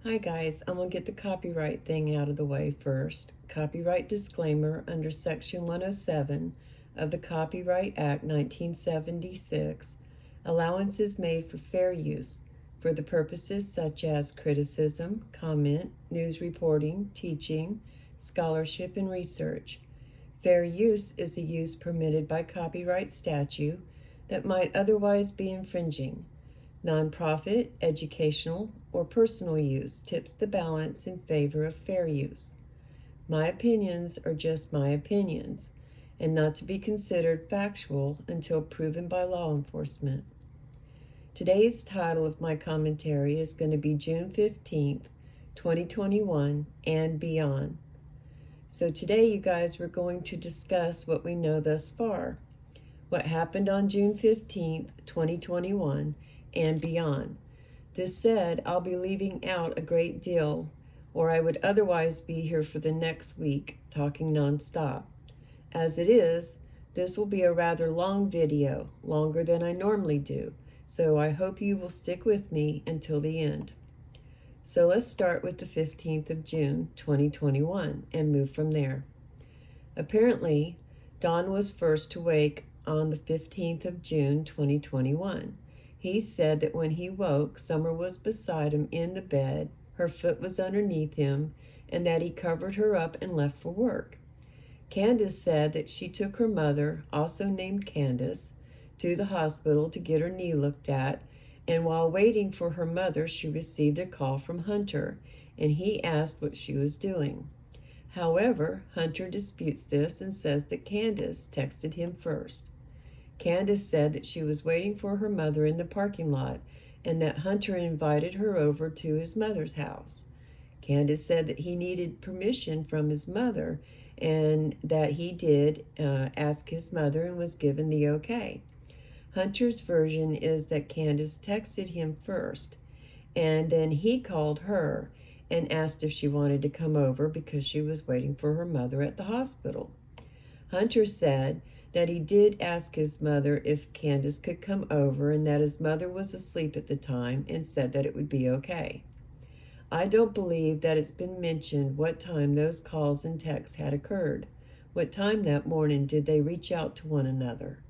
Hi guys, I'm going to get the copyright thing out of the way first. Copyright disclaimer under Section 107 of the Copyright Act 1976. Allowance is made for fair use for the purposes such as criticism, comment, news reporting, teaching, scholarship, and research. Fair use is a use permitted by copyright statute that might otherwise be infringing. Nonprofit, educational, or personal use tips the balance in favor of fair use. My opinions are just my opinions and not to be considered factual until proven by law enforcement. Today's title of my commentary is going to be June 15th, 2021 and beyond. So today, you guys, we're going to discuss what we know thus far, what happened on June 15th, 2021 and beyond. This said, I'll be leaving out a great deal, or I would otherwise be here for the next week talking nonstop. As it is, this will be a rather long video, longer than I normally do, so I hope you will stick with me until the end. So let's start with the 15th of June, 2021, and move from there. Apparently, Don was first to wake on the 15th of June, 2021. He said that when he woke, Summer was beside him in the bed, her foot was underneath him, and that he covered her up and left for work. Candus said that she took her mother, also named Candus, to the hospital to get her knee looked at, and while waiting for her mother, she received a call from Hunter, and he asked what she was doing. However, Hunter disputes this and says that Candus texted him first. Candus said that she was waiting for her mother in the parking lot and that Hunter invited her over to his mother's house. Candus said that he needed permission from his mother and that he did ask his mother and was given the okay. Hunter's version is that Candus texted him first and then he called her and asked if she wanted to come over because she was waiting for her mother at the hospital. Hunter said that he did ask his mother if Candus could come over and that his mother was asleep at the time and said that it would be okay. I don't believe that it's been mentioned what time those calls and texts had occurred. What time that morning did they reach out to one another?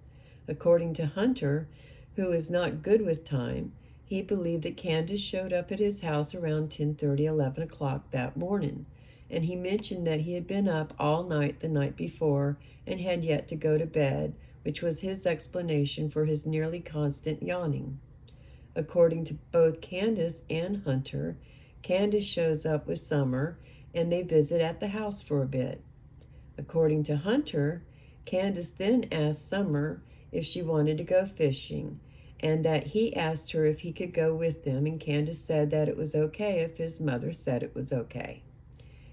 According to Hunter, who is not good with time, he believed that Candus showed up at his house around 10:30, 11 o'clock that morning, and he mentioned that he had been up all night the night before and had yet to go to bed, which was his explanation for his nearly constant yawning. According to both Candus and Hunter, Candus shows up with Summer and they visit at the house for a bit. According to Hunter, Candus then asked Summer if she wanted to go fishing, and that he asked her if he could go with them, and Candus said that it was okay if his mother said it was okay.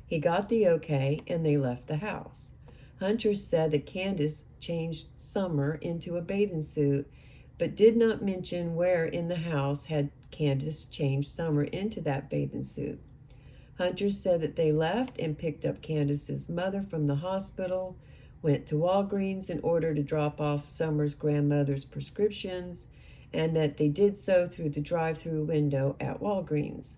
He got the okay, and they left the house. Hunter said that Candus changed Summer into a bathing suit, but did not mention where in the house had Candus changed Summer into that bathing suit. Hunter said that they left and picked up Candus's mother from the hospital, went to Walgreens in order to drop off Summer's grandmother's prescriptions, and that they did so through the drive-through window at Walgreens.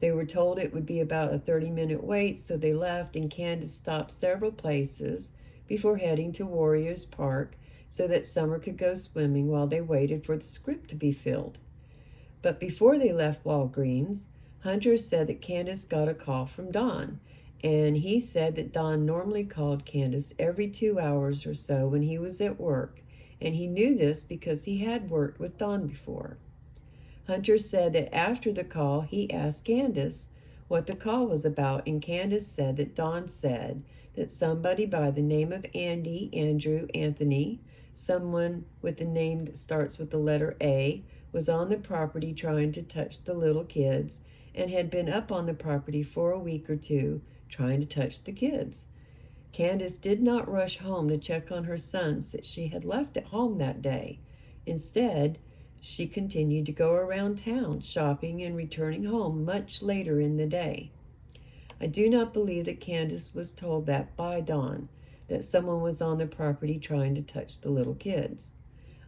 They were told it would be about a 30-minute wait, so they left, and Candus stopped several places before heading to Warriors Park so that Summer could go swimming while they waited for the script to be filled. But before they left Walgreens, Hunter said that Candus got a call from Don, and he said that Don normally called Candus every 2 hours or so when he was at work, and he knew this because he had worked with Don before. Hunter said that after the call, he asked Candus what the call was about, and Candus said that Don said that somebody by the name of Andy, Andrew, Anthony, someone with the name that starts with the letter A, was on the property trying to touch the little kids and had been up on the property for a week or two trying to touch the kids. Candus did not rush home to check on her sons that she had left at home that day. Instead, she continued to go around town shopping and returning home much later in the day. I do not believe that Candus was told that by Don, that someone was on the property trying to touch the little kids.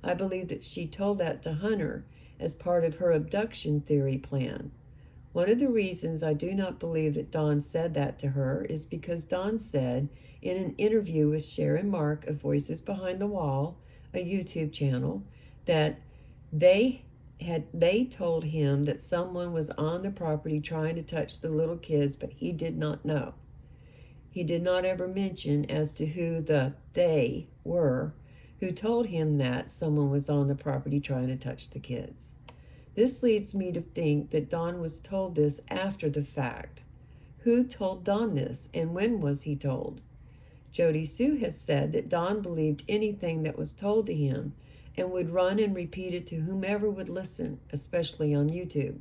I believe that she told that to Hunter as part of her abduction theory plan. One of the reasons I do not believe that Dawn said that to her is because Dawn said in an interview with Sharon Mark of Voices Behind the Wall, a YouTube channel, that they told him that someone was on the property trying to touch the little kids, but he did not know. He did not ever mention as to who the they were who told him that someone was on the property trying to touch the kids. This leads me to think that Dawn was told this after the fact. Who told Dawn this, and when was he told? Jody Sue has said that Dawn believed anything that was told to him and would run and repeat it to whomever would listen, especially on YouTube.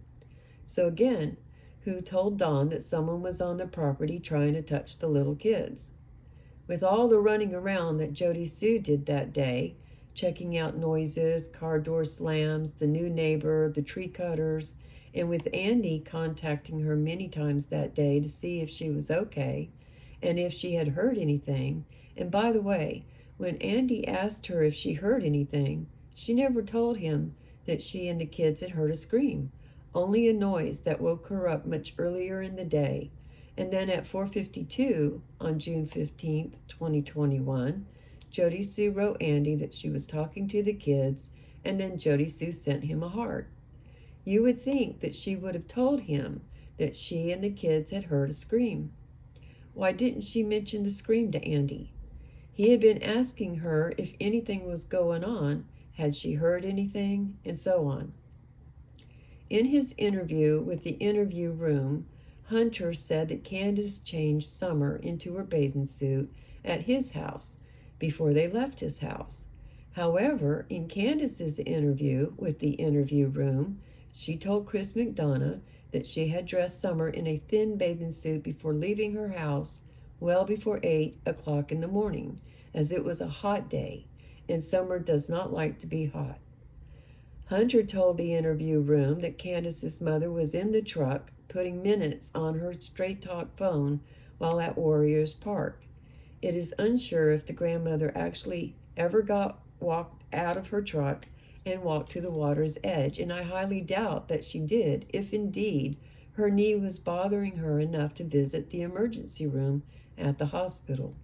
So again, who told Dawn that someone was on the property trying to touch the little kids? With all the running around that Jody Sue did that day, checking out noises, car door slams, the new neighbor, the tree cutters, and with Andy contacting her many times that day to see if she was okay and if she had heard anything. And by the way, when Andy asked her if she heard anything, she never told him that she and the kids had heard a scream, only a noise that woke her up much earlier in the day. And then at 4:52 on June 15th, 2021, Jody Sue wrote Andy that she was talking to the kids, and then Jody Sue sent him a heart. You would think that she would have told him that she and the kids had heard a scream. Why didn't she mention the scream to Andy? He had been asking her if anything was going on, had she heard anything, and so on. In his interview with the Interview Room, Hunter said that Candus changed Summer into her bathing suit at his house before they left his house. However, in Candus's interview with the Interview Room, she told Chris McDonough that she had dressed Summer in a thin bathing suit before leaving her house well before 8 o'clock in the morning, as it was a hot day, and Summer does not like to be hot. Hunter told the Interview Room that Candus's mother was in the truck putting minutes on her Straight Talk phone while at Warriors Park. It is unsure if the grandmother actually ever walked out of her truck and walked to the water's edge, and I highly doubt that she did, if indeed her knee was bothering her enough to visit the emergency room at the hospital.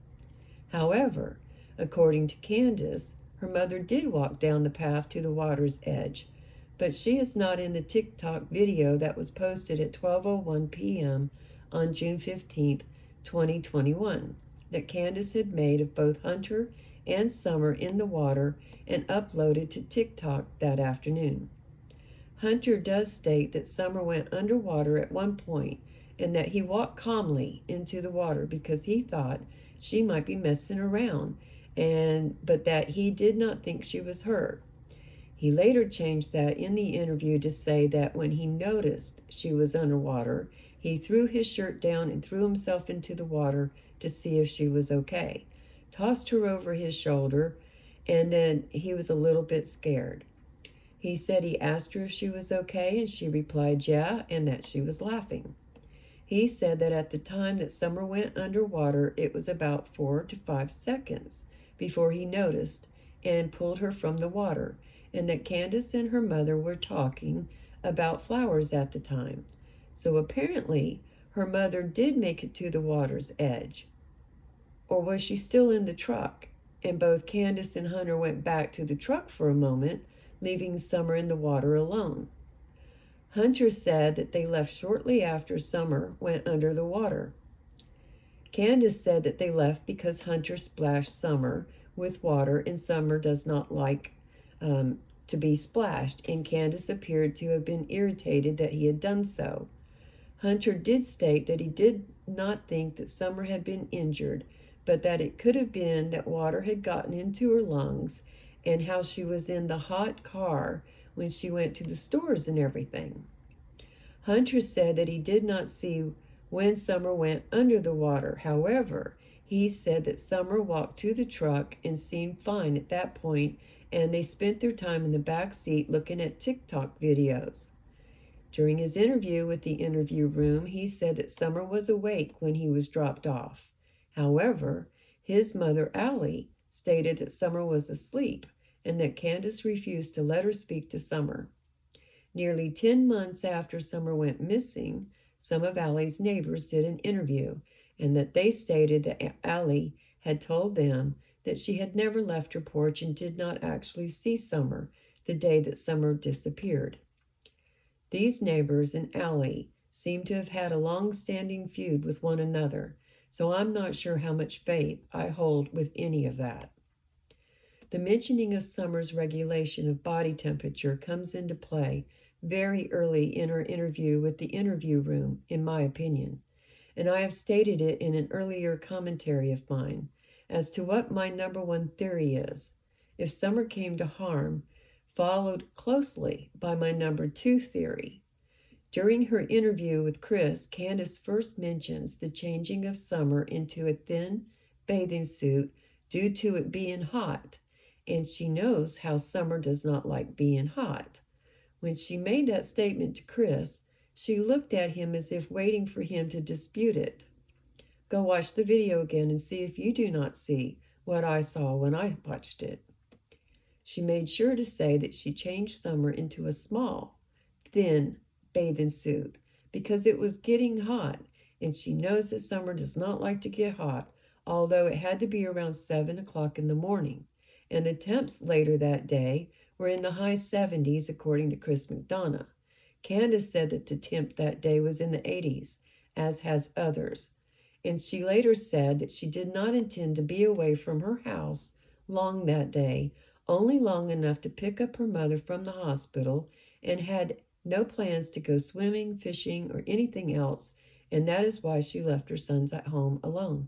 However, according to Candus, her mother did walk down the path to the water's edge, but she is not in the TikTok video that was posted at 12:01 p.m. on June 15th, 2021, that Candus had made of both Hunter and Summer in the water and uploaded to TikTok that afternoon. Hunter does state that Summer went underwater at one point and that he walked calmly into the water because he thought she might be messing around, but that he did not think she was hurt. He later changed that in the interview to say that when he noticed she was underwater, he threw his shirt down and threw himself into the water to see if she was okay, tossed her over his shoulder, and then he was a little bit scared. He said he asked her if she was okay, and she replied yeah, and that she was laughing. He said that at the time that Summer went underwater, it was about 4 to 5 seconds before he noticed and pulled her from the water, and that Candus and her mother were talking about flowers at the time. So apparently, her mother did make it to the water's edge. Or was she still in the truck? And both Candus and Hunter went back to the truck for a moment, leaving Summer in the water alone. Hunter said that they left shortly after Summer went under the water. Candus said that they left because Hunter splashed Summer with water, and Summer does not like to be splashed, and Candus appeared to have been irritated that he had done so. Hunter did state that he did not think that Summer had been injured, but that it could have been that water had gotten into her lungs, and how she was in the hot car when she went to the stores and everything. Hunter said that he did not see when Summer went under the water. However, he said that Summer walked to the truck and seemed fine at that point, and they spent their time in the back seat looking at TikTok videos. During his interview with the Interview Room, he said that Summer was awake when he was dropped off. However, his mother, Allie, stated that Summer was asleep and that Candus refused to let her speak to Summer. Nearly 10 months after Summer went missing, some of Allie's neighbors did an interview, and that they stated that Allie had told them that she had never left her porch and did not actually see Summer the day that Summer disappeared. These neighbors and Allie seem to have had a long-standing feud with one another, so I'm not sure how much faith I hold with any of that. The mentioning of Summer's regulation of body temperature comes into play very early in her interview with the interview room, in my opinion, and I have stated it in an earlier commentary of mine as to what my number one theory is. If Summer came to harm, followed closely by my number two theory. During her interview with Chris, Candus first mentions the changing of Summer into a thin bathing suit due to it being hot, and she knows how Summer does not like being hot. When she made that statement to Chris, she looked at him as if waiting for him to dispute it. Go watch the video again and see if you do not see what I saw when I watched it. She made sure to say that she changed Summer into a small, thin bathing suit because it was getting hot, and she knows that Summer does not like to get hot, although it had to be around 7 o'clock in the morning, and the temps later that day were in the high 70s according to Chris McDonough. Candus said that the temp that day was in the 80s, as has others, and she later said that she did not intend to be away from her house long that day, only long enough to pick up her mother from the hospital, and had no plans to go swimming, fishing, or anything else, and that is why she left her sons at home alone.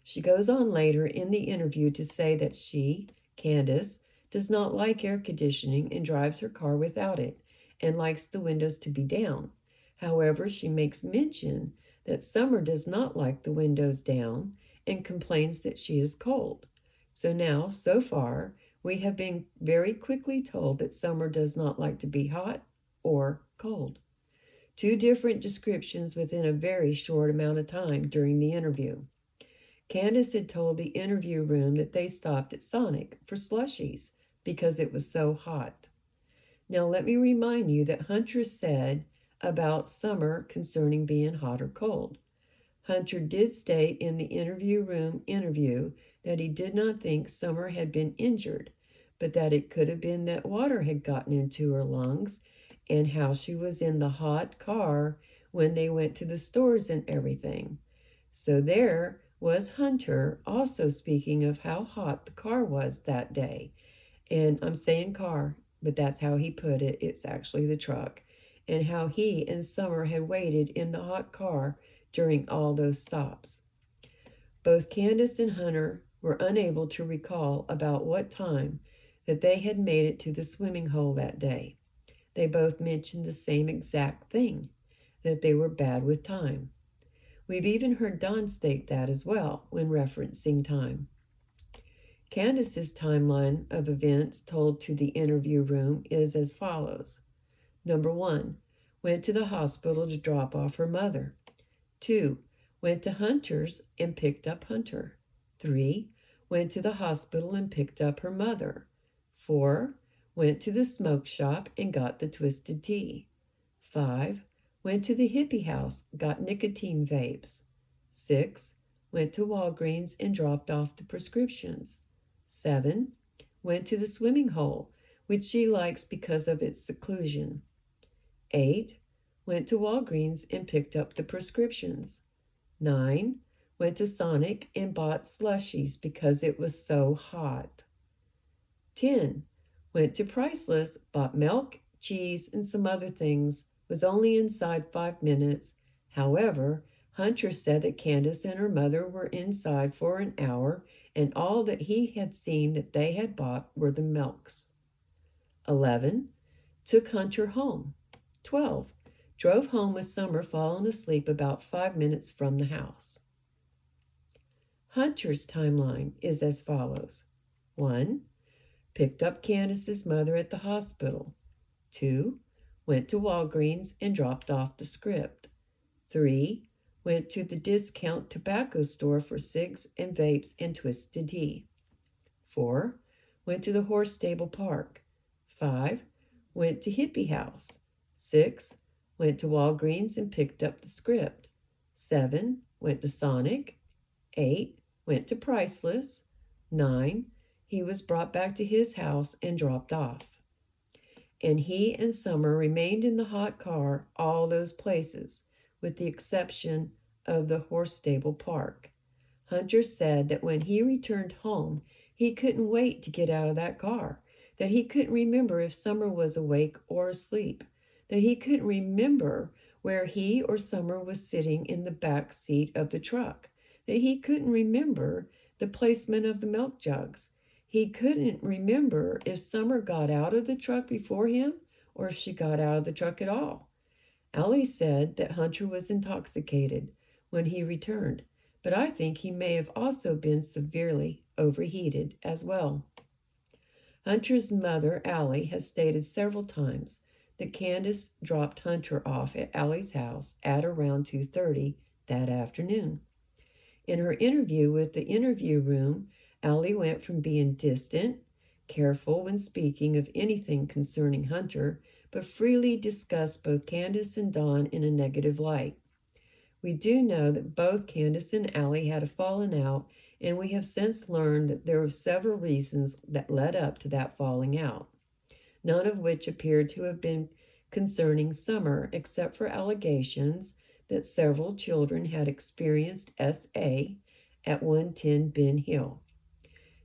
She goes on later in the interview to say that she, Candus, does not like air conditioning and drives her car without it, and likes the windows to be down. However, she makes mention that Summer does not like the windows down and complains that she is cold. So now, so far, we have been very quickly told that Summer does not like to be hot or cold. Two different descriptions within a very short amount of time during the interview. Candus had told the interview room that they stopped at Sonic for slushies because it was so hot. Now let me remind you that Hunter said about Summer concerning being hot or cold. Hunter did state in the interview room interview that he did not think Summer had been injured, but that it could have been that water had gotten into her lungs, and how she was in the hot car when they went to the stores and everything. So there was Hunter also speaking of how hot the car was that day. And I'm saying car, but that's how he put it. It's actually the truck. And how he and Summer had waited in the hot car during all those stops. Both Candus and Hunter were unable to recall about what time that they had made it to the swimming hole that day. They both mentioned the same exact thing, that they were bad with time. We've even heard Don state that as well when referencing time. Candus's timeline of events told to the interview room is as follows. Number 1, went to the hospital to drop off her mother. 2, went to Hunter's and picked up Hunter. 3, went to the hospital and picked up her mother. 4, went to the smoke shop and got the twisted tea. 5, went to the hippie house, got nicotine vapes. 6, went to Walgreens and dropped off the prescriptions. 7, went to the swimming hole, which she likes because of its seclusion. 8, went to Walgreens and picked up the prescriptions. 9, went to Sonic and bought slushies because it was so hot. 10, went to Priceless, bought milk, cheese, and some other things, was only inside 5 minutes. However, Hunter said that Candus and her mother were inside for an hour, and all that he had seen that they had bought were the milks. 11, took Hunter home. 12, drove home with Summer falling asleep about 5 minutes from the house. Hunter's timeline is as follows. 1, picked up Candus's mother at the hospital. 2, went to Walgreens and dropped off the script. 3, went to the discount tobacco store for cigs and vapes and twisted tea. 4, went to the horse stable park. 5, went to Hippie House. 6 went to Walgreens and picked up the script. 7 went to Sonic. 8 went to Priceless. 9 he was brought back to his house and dropped off. And he and Summer remained in the hot car all those places, with the exception of the horse stable park. Hunter said that when he returned home, he couldn't wait to get out of that car, that he couldn't remember if Summer was awake or asleep, that he couldn't remember where he or Summer was sitting in the back seat of the truck, that he couldn't remember the placement of the milk jugs. He couldn't remember if Summer got out of the truck before him or if she got out of the truck at all. Allie said that Hunter was intoxicated when he returned, but I think he may have also been severely overheated as well. Hunter's mother, Allie, has stated several times that Candus dropped Hunter off at Allie's house at around 2:30 that afternoon. In her interview with the Interview Room, Allie went from being distant, careful when speaking of anything concerning Hunter, but freely discussed both Candus and Dawn in a negative light. We do know that both Candus and Allie had a falling out, and we have since learned that there were several reasons that led up to that falling out, none of which appeared to have been concerning Summer, except for allegations that several children had experienced SA at 110 Ben Hill.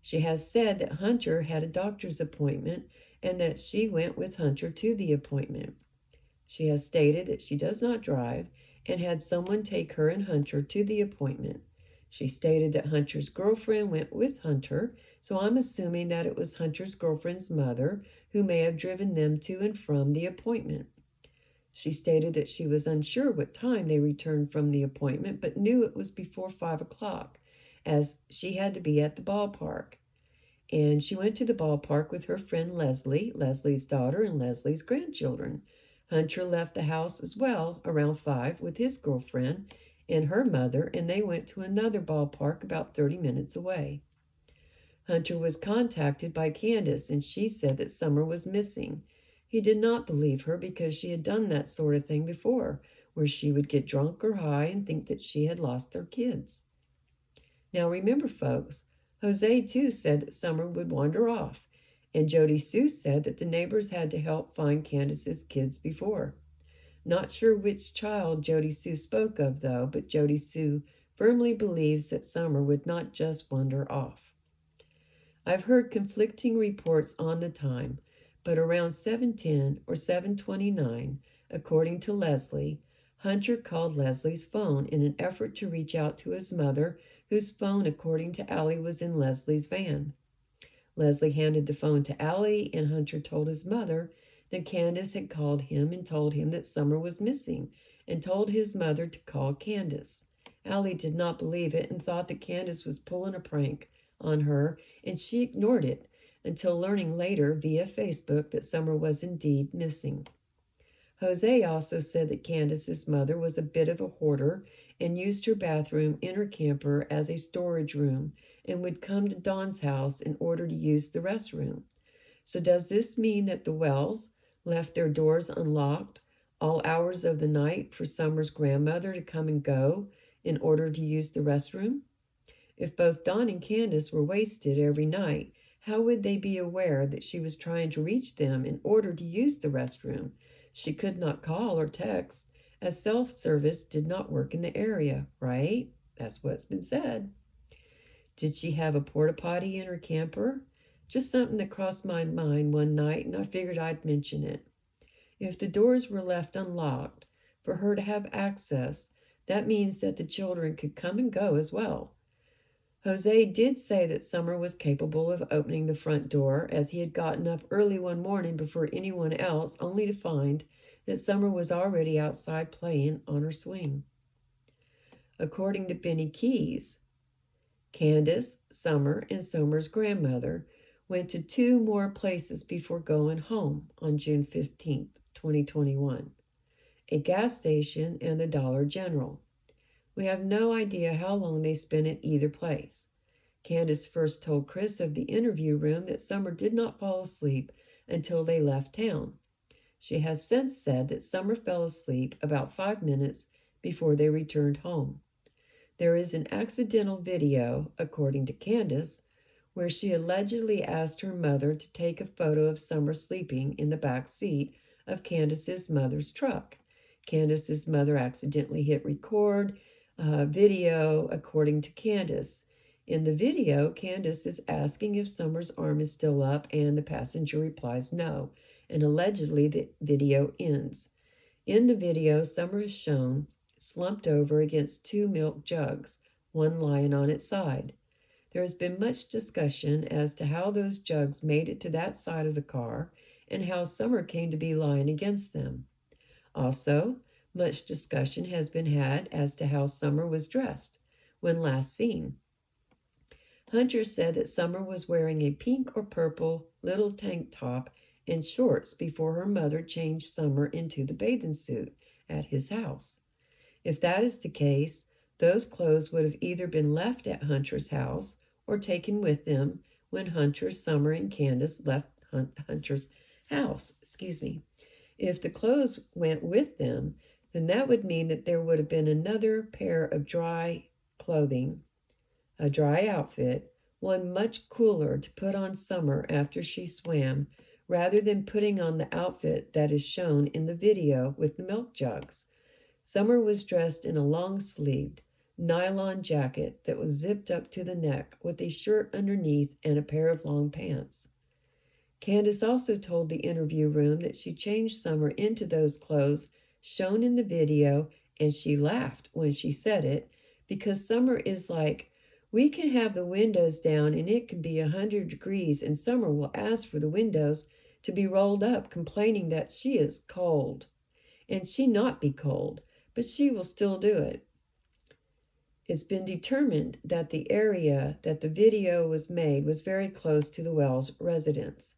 She has said that Hunter had a doctor's appointment and that she went with Hunter to the appointment. She has stated that she does not drive and had someone take her and Hunter to the appointment. She stated that Hunter's girlfriend went with Hunter, so I'm assuming that it was Hunter's girlfriend's mother who may have driven them to and from the appointment. She stated that she was unsure what time they returned from the appointment, but knew it was before 5 o'clock, as she had to be at the ballpark. And she went to the ballpark with her friend Leslie, Leslie's daughter, and Leslie's grandchildren. Hunter left the house as well around 5 with his girlfriend and her mother, and they went to another ballpark about 30 minutes away. Hunter was contacted by Candus, and she said that Summer was missing. He did not believe her because she had done that sort of thing before, where she would get drunk or high and think that she had lost their kids. Now remember, folks, Jose too said that Summer would wander off, and Jody Sue said that the neighbors had to help find Candus's kids before. Not sure which child Jody Sue spoke of, though, but Jody Sue firmly believes that Summer would not just wander off. I've heard conflicting reports on the time, but around 7:10 or 7:29, according to Leslie, Hunter called Leslie's phone in an effort to reach out to his mother, whose phone, according to Allie, was in Leslie's van. Leslie handed the phone to Allie, and Hunter told his mother that Candus had called him and told him that Summer was missing, and told his mother to call Candus. Allie did not believe it and thought that Candus was pulling a prank on her, and she ignored it until learning later via Facebook that Summer was indeed missing. Jose also said that Candus's mother was a bit of a hoarder and used her bathroom in her camper as a storage room and would come to Dawn's house in order to use the restroom. So does this mean that the Wells left their doors unlocked all hours of the night for Summer's grandmother to come and go in order to use the restroom? If both Dawn and Candus were wasted every night, how would they be aware that she was trying to reach them in order to use the restroom? She could not call or text, as self-service did not work in the area, right? That's what's been said. Did she have a porta potty in her camper? Just something that crossed my mind one night, and I figured I'd mention it. If the doors were left unlocked for her to have access, that means that the children could come and go as well. Jose did say that Summer was capable of opening the front door, as he had gotten up early one morning before anyone else, only to find that Summer was already outside playing on her swing. According to Bennykeyz, Candus, Summer, and Summer's grandmother went to 2 more places before going home on June 15th, 2021, a gas station and the Dollar General. We have no idea how long they spent at either place. Candus first told Chris of the Interview Room that Summer did not fall asleep until they left town. She has since said that Summer fell asleep about 5 minutes before they returned home. There is an accidental video, according to Candus, where she allegedly asked her mother to take a photo of Summer sleeping in the back seat of Candus's mother's truck. Candus's mother accidentally hit record video, according to Candus. In the video, Candus is asking if Summer's arm is still up, and the passenger replies no, and allegedly the video ends. In the video, Summer is shown slumped over against two milk jugs, one lying on its side. There has been much discussion as to how those jugs made it to that side of the car and how Summer came to be lying against them. Also, much discussion has been had as to how Summer was dressed when last seen. Hunter said that Summer was wearing a pink or purple little tank top and shorts before her mother changed Summer into the bathing suit at his house. If that is the case, those clothes would have either been left at Hunter's house or taken with them when Hunter, Summer, and Candus left Hunter's house. If the clothes went with them, then that would mean that there would have been another pair of dry clothing, a dry outfit, one much cooler to put on Summer after she swam, rather than putting on the outfit that is shown in the video with the milk jugs. Summer was dressed in a long-sleeved nylon jacket that was zipped up to the neck with a shirt underneath and a pair of long pants. Candus also told the interview room that she changed Summer into those clothes shown in the video, and she laughed when she said it because Summer is like, we can have the windows down and it can be 100 degrees and Summer will ask for the windows to be rolled up, complaining that she is cold. And she not be cold, but she will still do it. It's been determined that the area that the video was made was very close to the Wells residence.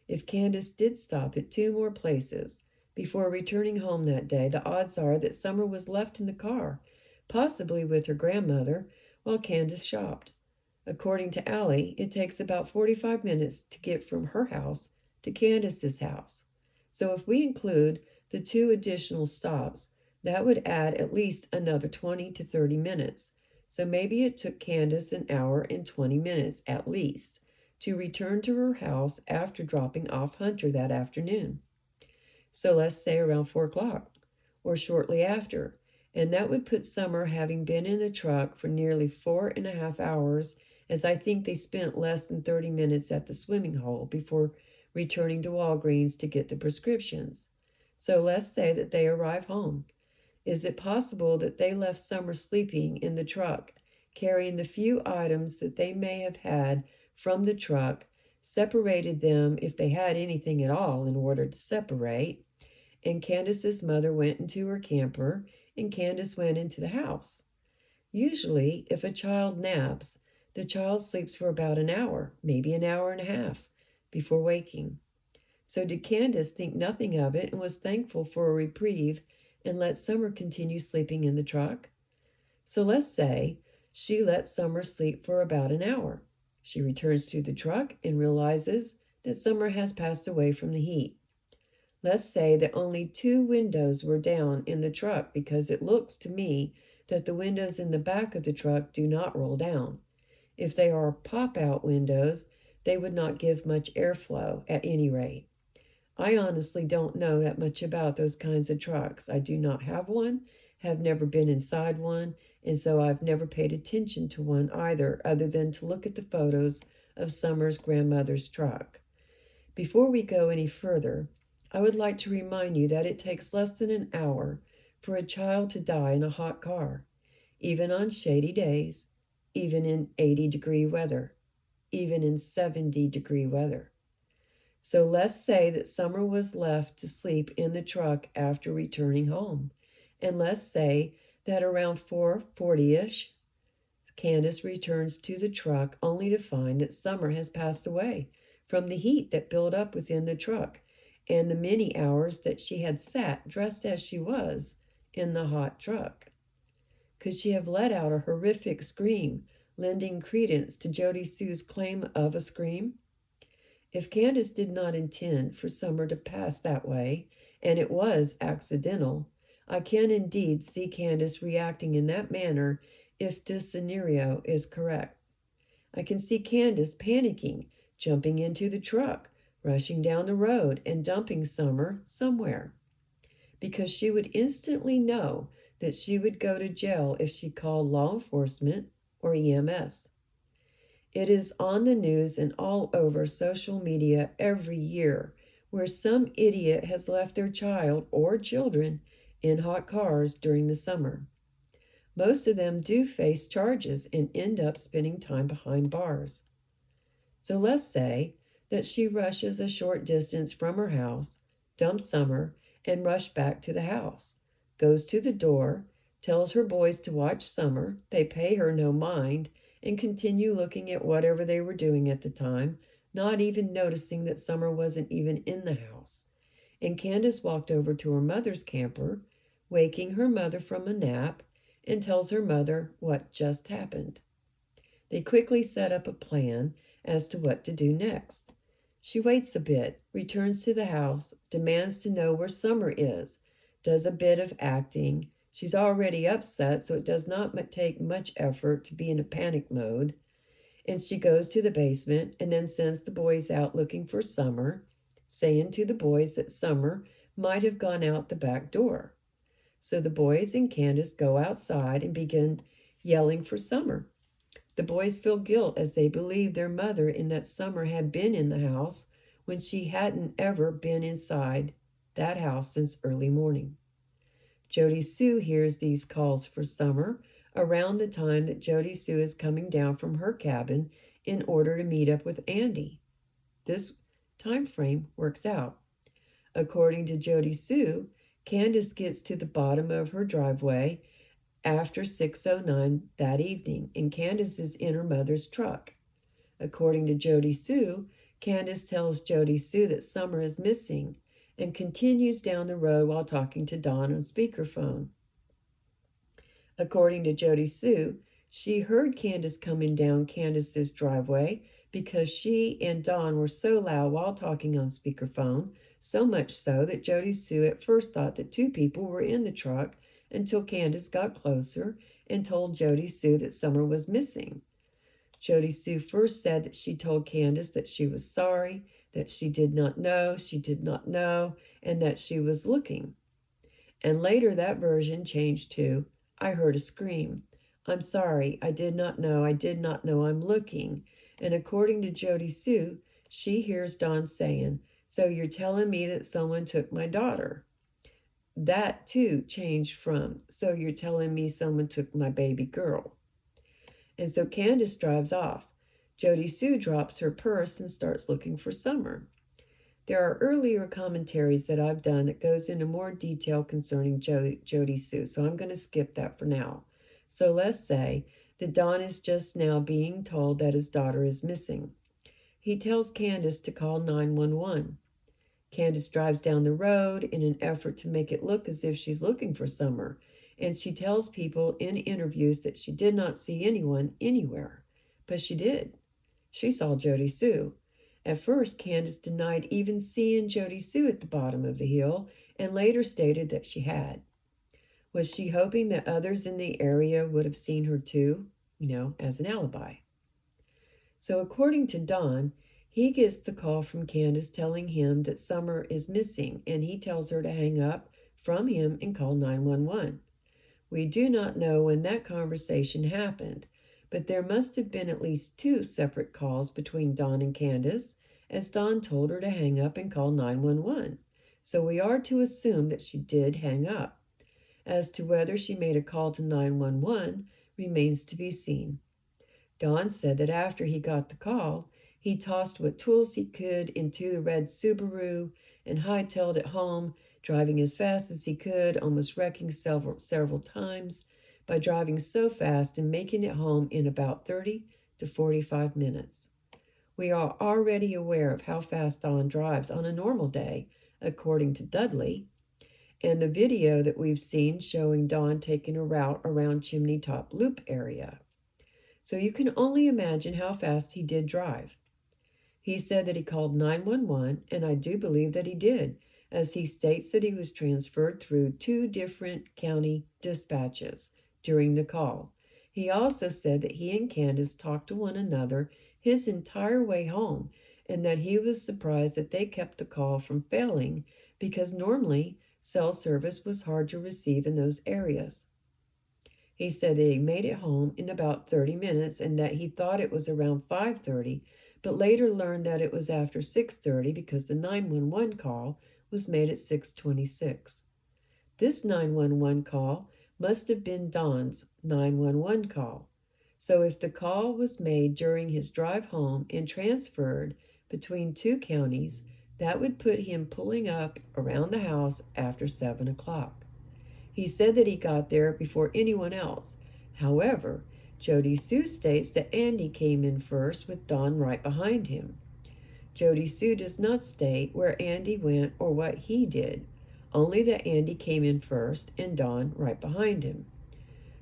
If Candus did stop at 2 more places before returning home that day, the odds are that Summer was left in the car, possibly with her grandmother, while Candus shopped. According to Allie, it takes about 45 minutes to get from her house to Candus's house. So if we include the 2 additional stops, that would add at least another 20 to 30 minutes. So maybe it took Candus an hour and 20 minutes at least to return to her house after dropping off Hunter that afternoon. So let's say around 4 o'clock or shortly after. And that would put Summer having been in the truck for nearly 4.5 hours, as I think they spent less than 30 minutes at the swimming hole before returning to Walgreens to get the prescriptions. So let's say that they arrive home. Is it possible that they left Summer sleeping in the truck, carrying the few items that they may have had from the truck, separated them if they had anything at all in order to separate, and Candus's mother went into her camper and Candus went into the house? Usually, if a child naps, the child sleeps for about an hour, maybe an hour and a half, before waking. So did Candus think nothing of it and was thankful for a reprieve and let Summer continue sleeping in the truck? So let's say she let Summer sleep for about an hour. She returns to the truck and realizes that Summer has passed away from the heat. Let's say that only 2 windows were down in the truck, because it looks to me that the windows in the back of the truck do not roll down. If they are pop-out windows, they would not give much airflow at any rate. I honestly don't know that much about those kinds of trucks. I do not have one, have never been inside one, and so I've never paid attention to one either, other than to look at the photos of Summer's grandmother's truck. Before we go any further, I would like to remind you that it takes less than an hour for a child to die in a hot car, even on shady days, even in 80-degree weather, even in 70-degree weather. So let's say that Summer was left to sleep in the truck after returning home. And let's say that around 4:40-ish, Candus returns to the truck only to find that Summer has passed away from the heat that built up within the truck and the many hours that she had sat dressed as she was in the hot truck. Could she have let out a horrific scream, lending credence to Jody Sue's claim of a scream? If Candus did not intend for Summer to pass that way, and it was accidental, I can indeed see Candus reacting in that manner if this scenario is correct. I can see Candus panicking, jumping into the truck, rushing down the road, and dumping Summer somewhere, because she would instantly know that she would go to jail if she called law enforcement or EMS. It is on the news and all over social media every year where some idiot has left their child or children in hot cars during the summer. Most of them do face charges and end up spending time behind bars. So let's say that she rushes a short distance from her house, dumps Summer, and rushes back to the house, goes to the door, tells her boys to watch Summer, they pay her no mind, and continue looking at whatever they were doing at the time, not even noticing that Summer wasn't even in the house. And Candus walked over to her mother's camper, waking her mother from a nap, and tells her mother what just happened. They quickly set up a plan as to what to do next. She waits a bit, returns to the house, demands to know where Summer is, does a bit of acting. She's already upset, so it does not take much effort to be in a panic mode. And she goes to the basement and then sends the boys out looking for Summer, saying to the boys that Summer might have gone out the back door. So the boys and Candus go outside and begin yelling for Summer. The boys feel guilt as they believe their mother in that summer had been in the house when she hadn't ever been inside that house since early morning. Jody Sue hears these calls for Summer around the time that Jody Sue is coming down from her cabin in order to meet up with Andy. This time frame works out. According to Jody Sue, Candus gets to the bottom of her driveway after 6:09 that evening, and Candus is in her mother's truck. According to Jody Sue, Candus tells Jody Sue that Summer is missing and continues down the road while talking to Don on speakerphone. According to Jody Sue, she heard Candus coming down Candus's driveway because she and Don were so loud while talking on speakerphone, so much so that Jody Sue at first thought that two people were in the truck until Candus got closer and told Jody Sue that Summer was missing. Jody Sue first said that she told Candus that she was sorry, that she did not know, and that she was looking. And later that version changed to, I heard a scream. I'm sorry, I did not know, I'm looking. And according to Jody Sue, she hears Don saying, so you're telling me that someone took my daughter. That too changed from, so you're telling me someone took my baby girl. And so Candus drives off. Jody Sue drops her purse and starts looking for Summer. There are earlier commentaries that I've done that goes into more detail concerning Jody Sue, so I'm going to skip that for now. So let's say that Don is just now being told that his daughter is missing. He tells Candus to call 911. Candus drives down the road in an effort to make it look as if she's looking for Summer, and she tells people in interviews that she did not see anyone anywhere, but she did. She saw Jody Sue. At first, Candus denied even seeing Jody Sue at the bottom of the hill and later stated that she had. Was she hoping that others in the area would have seen her too, as an alibi? So according to Don, he gets the call from Candus telling him that Summer is missing, and he tells her to hang up from him and call 911. We do not know when that conversation happened, but there must have been at least 2 separate calls between Don and Candus, as Don told her to hang up and call 911. So we are to assume that she did hang up. As to whether she made a call to 911 remains to be seen. Don said that after he got the call, he tossed what tools he could into the red Subaru and hightailed it home, driving as fast as he could, almost wrecking several times by driving so fast and making it home in about 30 to 45 minutes. We are already aware of how fast Don drives on a normal day, according to Dudley, and the video that we've seen showing Don taking a route around Chimney Top Loop area. So you can only imagine how fast he did drive. He said that he called 911, and I do believe that he did, as he states that he was transferred through 2 different county dispatches during the call. He also said that he and Candus talked to one another his entire way home, and that he was surprised that they kept the call from failing because normally cell service was hard to receive in those areas. He said that he made it home in about 30 minutes and that he thought it was around 5:30, but later learned that it was after 6:30 because the 911 call was made at 6:26. This 911 call must have been Don's 911 call. So if the call was made during his drive home and transferred between 2 counties, that would put him pulling up around the house after 7 o'clock. He said that he got there before anyone else. However, Jody Sue states that Andy came in first with Don right behind him. Jody Sue does not state where Andy went or what he did, only that Andy came in first and Don right behind him.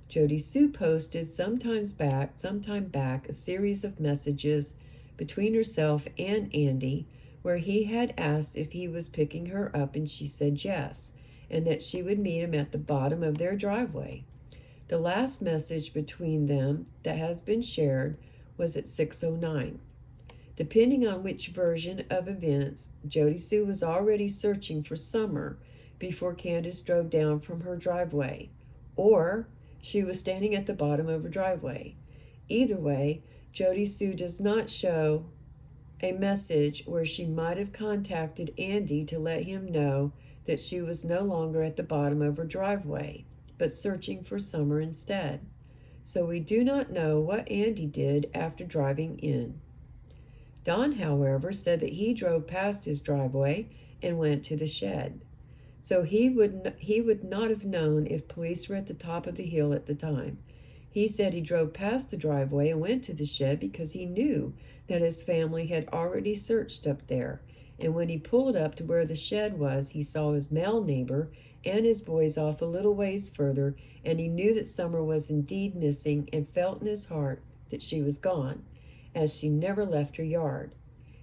Jody Sue posted sometime back a series of messages between herself and Andy where he had asked if he was picking her up and she said yes, and that she would meet him at the bottom of their driveway. The last message between them that has been shared was at 6:09. Depending on which version of events, Jody Sue was already searching for Summer before Candus drove down from her driveway, or she was standing at the bottom of her driveway. Either way, Jody Sue does not show a message where she might have contacted Andy to let him know that she was no longer at the bottom of her driveway, but searching for Summer instead. So we do not know what Andy did after driving in. Don, however, said that he drove past his driveway and went to the shed. So he would not have known if police were at the top of the hill at the time. He said he drove past the driveway and went to the shed because he knew that his family had already searched up there. And when he pulled up to where the shed was, he saw his male neighbor and his boys off a little ways further, and he knew that Summer was indeed missing and felt in his heart that she was gone, as she never left her yard.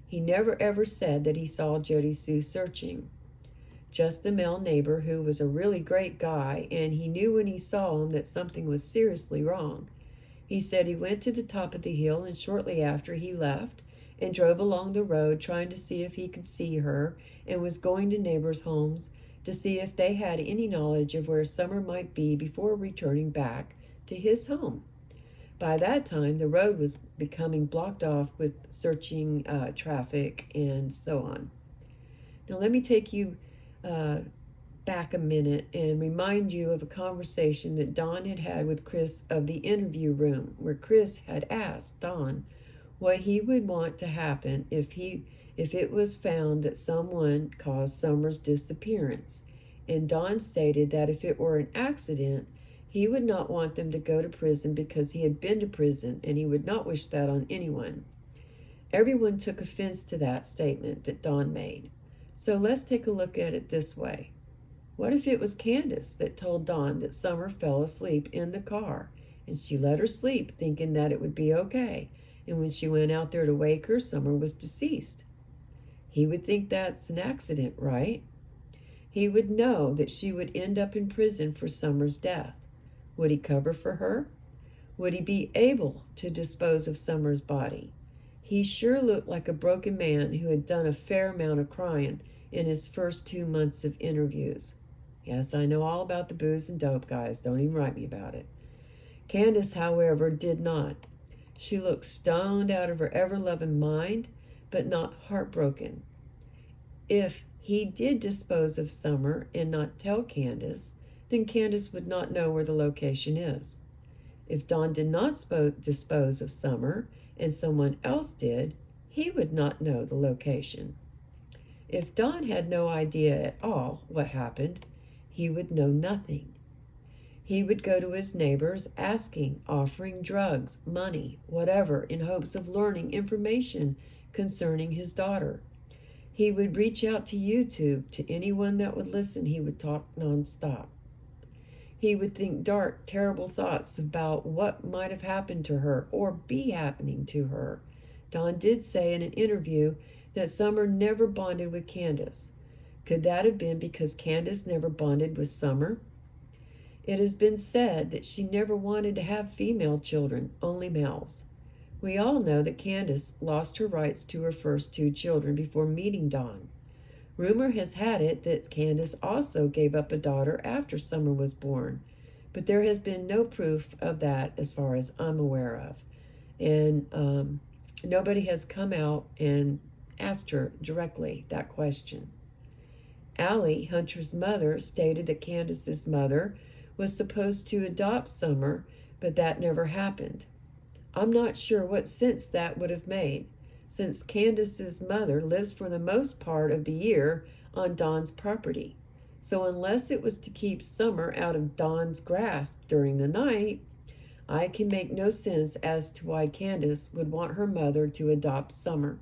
He never ever said that he saw Jody Sue searching. Just the male neighbor, who was a really great guy, and he knew when he saw him that something was seriously wrong. He said he went to the top of the hill, and shortly after he left and drove along the road trying to see if he could see her, and was going to neighbors' homes to see if they had any knowledge of where Summer might be before returning back to his home. By that time, the road was becoming blocked off with searching traffic and so on. Now let me take you back a minute and remind you of a conversation that Don had had with Chris of the interview room, where Chris had asked Don what he would want to happen if it was found that someone caused Summer's disappearance. And Don stated that if it were an accident, he would not want them to go to prison because he had been to prison, and he would not wish that on anyone. Everyone took offense to that statement that Don made. So let's take a look at it this way. What if it was Candus that told Don that Summer fell asleep in the car, and she let her sleep thinking that it would be okay, and when she went out there to wake her, Summer was deceased? He would think that's an accident, right? He would know that she would end up in prison for Summer's death. Would he cover for her? Would he be able to dispose of Summer's body? He sure looked like a broken man who had done a fair amount of crying in his first 2 months of interviews. Yes, I know all about the booze and dope, guys. Don't even write me about it. Candus, however, did not. She looked stoned out of her ever-loving mind, but not heartbroken. If he did dispose of Summer and not tell Candus, then Candus would not know where the location is. If Don did not dispose of Summer and someone else did, he would not know the location. If Don had no idea at all what happened, he would know nothing. He would go to his neighbors asking, offering drugs, money, whatever, in hopes of learning information concerning his daughter. He would reach out to YouTube, to anyone that would listen. He would talk nonstop. He would think dark, terrible thoughts about what might have happened to her or be happening to her. Don did say in an interview that Summer never bonded with Candus. Could that have been because Candus never bonded with Summer? It has been said that she never wanted to have female children, only males. We all know that Candus lost her rights to her first 2 children before meeting Don. Rumor has had it that Candus also gave up a daughter after Summer was born, but there has been no proof of that as far as I'm aware of. And nobody has come out and asked her directly that question. Allie, Hunter's mother, stated that Candus's mother was supposed to adopt Summer, but that never happened. I'm not sure what sense that would have made, since Candus's mother lives for the most part of the year on Don's property. So unless it was to keep Summer out of Don's grasp during the night, I can make no sense as to why Candus would want her mother to adopt Summer.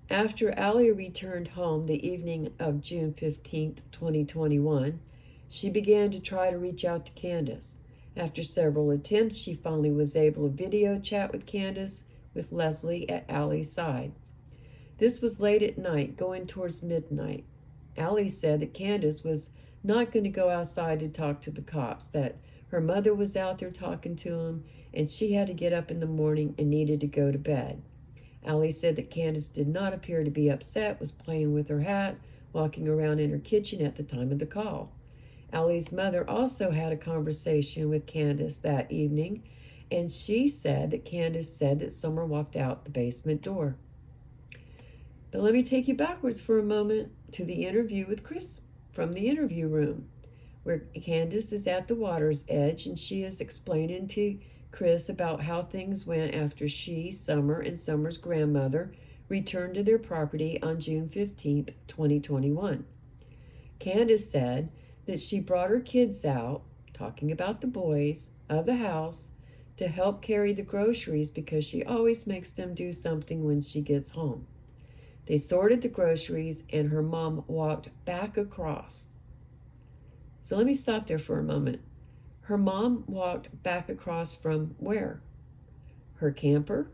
After Allie returned home the evening of June 15, 2021, she began to try to reach out to Candus. After several attempts, she finally was able to video chat with Candus, with Leslie at Allie's side. This was late at night, going towards midnight. Allie said that Candus was not going to go outside to talk to the cops, that her mother was out there talking to him, and she had to get up in the morning and needed to go to bed. Allie said that Candus did not appear to be upset, was playing with her hat, walking around in her kitchen at the time of the call. Allie's mother also had a conversation with Candus that evening, and she said that Candus said that Summer walked out the basement door. But let me take you backwards for a moment to the interview with Chris from the interview room, where Candus is at the water's edge, and she is explaining to Chris about how things went after she, Summer, and Summer's grandmother returned to their property on June 15, 2021. Candus said that she brought her kids out, talking about the boys, of the house to help carry the groceries because she always makes them do something when she gets home. They sorted the groceries and her mom walked back across. So let me stop there for a moment. Her mom walked back across from where? Her camper?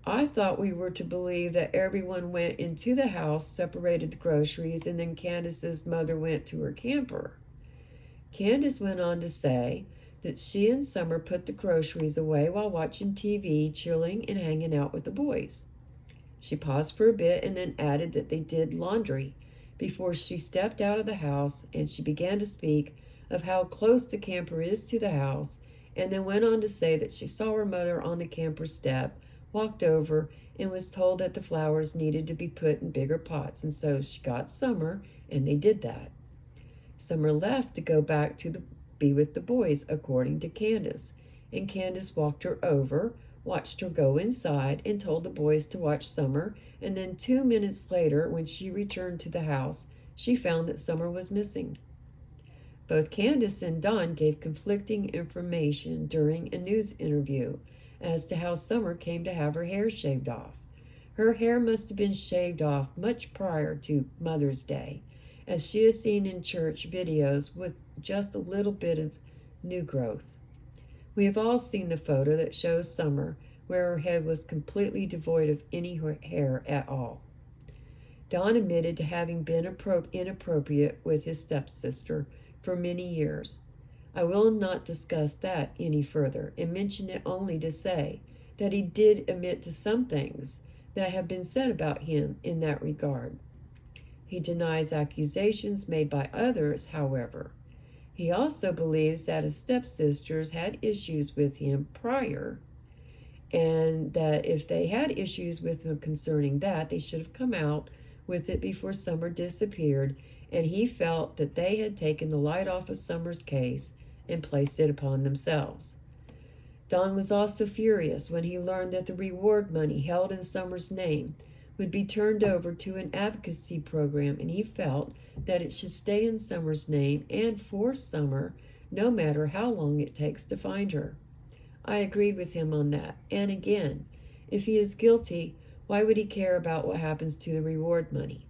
I thought we were to believe that everyone went into the house, separated the groceries, and then Candus's mother went to her camper. Candus went on to say that she and Summer put the groceries away while watching TV, chilling and hanging out with the boys. She paused for a bit and then added that they did laundry before she stepped out of the house, and she began to speak of how close the camper is to the house, and then went on to say that she saw her mother on the camper step, walked over, and was told that the flowers needed to be put in bigger pots, and so she got Summer, and they did that. Summer left to go back to be with the boys, according to Candus, and Candus walked her over, watched her go inside, and told the boys to watch Summer, and then 2 minutes later, when she returned to the house, she found that Summer was missing. Both Candus and Don gave conflicting information during a news interview as to how Summer came to have her hair shaved off. Her hair must have been shaved off much prior to Mother's Day, as she is seen in church videos with just a little bit of new growth. We have all seen the photo that shows Summer where her head was completely devoid of any hair at all. Don admitted to having been inappropriate with his stepsister for many years. I will not discuss that any further and mention it only to say that he did admit to some things that have been said about him in that regard. He denies accusations made by others, however. He also believes that his stepsisters had issues with him prior, and that if they had issues with him concerning that, they should have come out with it before Summer disappeared, and he felt that they had taken the light off of Summer's case and placed it upon themselves. Don was also furious when he learned that the reward money held in Summer's name would be turned over to an advocacy program, and he felt that it should stay in Summer's name and for Summer, no matter how long it takes to find her. I agreed with him on that. And again, if he is guilty, why would he care about what happens to the reward money?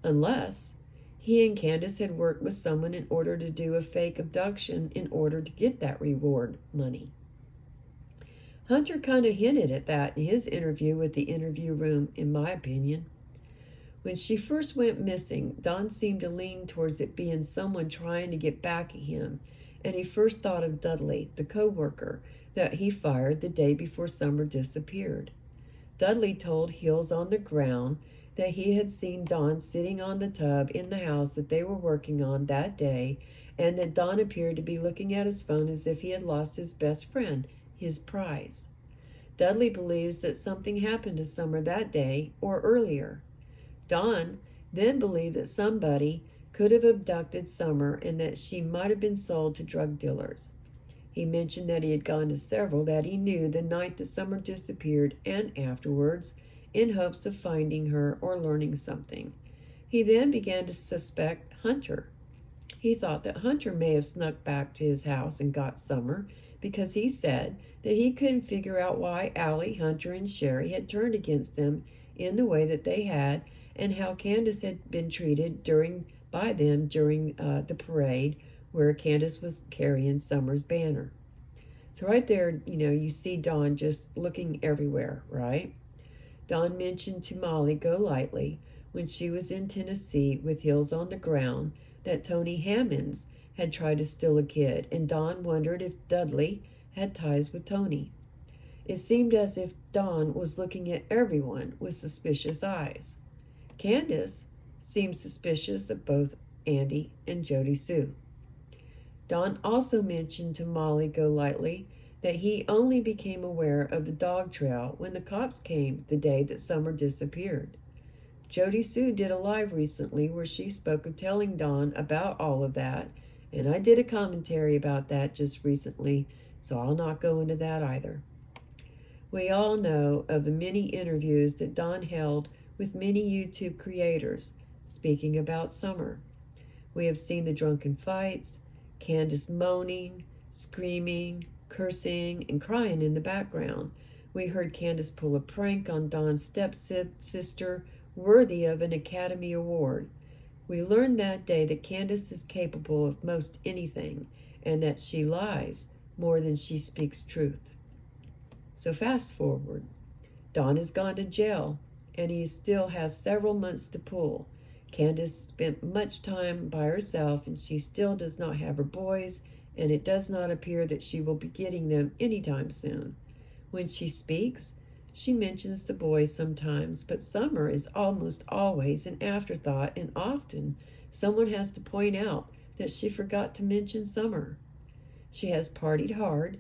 Unless he and Candus had worked with someone in order to do a fake abduction in order to get that reward money. Hunter kind of hinted at that in his interview with the interview room, in my opinion. When she first went missing, Don seemed to lean towards it being someone trying to get back at him, and he first thought of Dudley, the co-worker that he fired the day before Summer disappeared. Dudley told Heels on the Ground that he had seen Don sitting on the tub in the house that they were working on that day, and that Don appeared to be looking at his phone as if he had lost his best friend, his prize. Dudley believes that something happened to Summer that day or earlier. Don then believed that somebody could have abducted Summer and that she might have been sold to drug dealers. He mentioned that he had gone to several that he knew the night that Summer disappeared and afterwards, in hopes of finding her or learning something. He then began to suspect Hunter. He thought that Hunter may have snuck back to his house and got Summer, because he said that he couldn't figure out why Allie, Hunter, and Sherry had turned against them in the way that they had, and how Candus had been treated by them during the parade where Candus was carrying Summer's banner. So right there, you see Don just looking everywhere, right? Don mentioned to Molly Golightly when she was in Tennessee with Heels on the Ground that Tony Hammonds had tried to steal a kid, and Don wondered if Dudley had ties with Tony. It seemed as if Don was looking at everyone with suspicious eyes. Candus seemed suspicious of both Andy and Jody Sue. Don also mentioned to Molly Golightly that he only became aware of the dog trail when the cops came the day that Summer disappeared. Jody Sue did a live recently where she spoke of telling Don about all of that, and I did a commentary about that just recently, so I'll not go into that either. We all know of the many interviews that Don held with many YouTube creators speaking about Summer. We have seen the drunken fights, Candus moaning, screaming, cursing, and crying in the background. We heard Candus pull a prank on Don's stepsister worthy of an Academy Award. We learned that day that Candus is capable of most anything, and that she lies more than she speaks truth. So fast forward. Don has gone to jail, and he still has several months to pull. Candus spent much time by herself, and she still does not have her boys, and it does not appear that she will be getting them anytime soon. When she speaks, she mentions the boys sometimes, but Summer is almost always an afterthought, and often someone has to point out that she forgot to mention Summer. She has partied hard,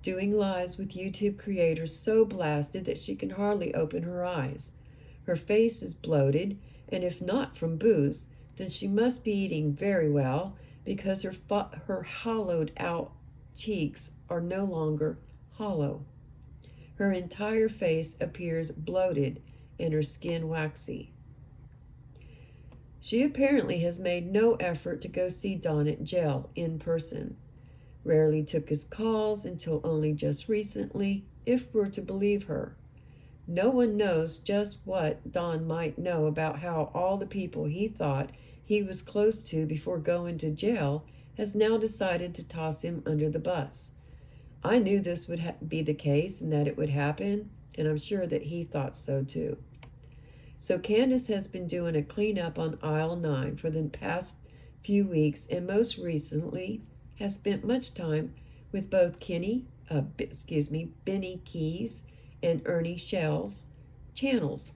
doing lives with YouTube creators so blasted that she can hardly open her eyes. Her face is bloated, and if not from booze, then she must be eating very well, because her hollowed out cheeks are no longer hollow. Her entire face appears bloated and her skin waxy. She apparently has made no effort to go see Don at jail in person. Rarely took his calls until only just recently, if we're to believe her. No one knows just what Don might know about how all the people he thought he was close to before going to jail has now decided to toss him under the bus. I knew this would be the case and that it would happen, and I'm sure that he thought so too. So Candus has been doing a cleanup on aisle 9 for the past few weeks, and most recently has spent much time with both Bennykeyz and Ernie Shell's channels.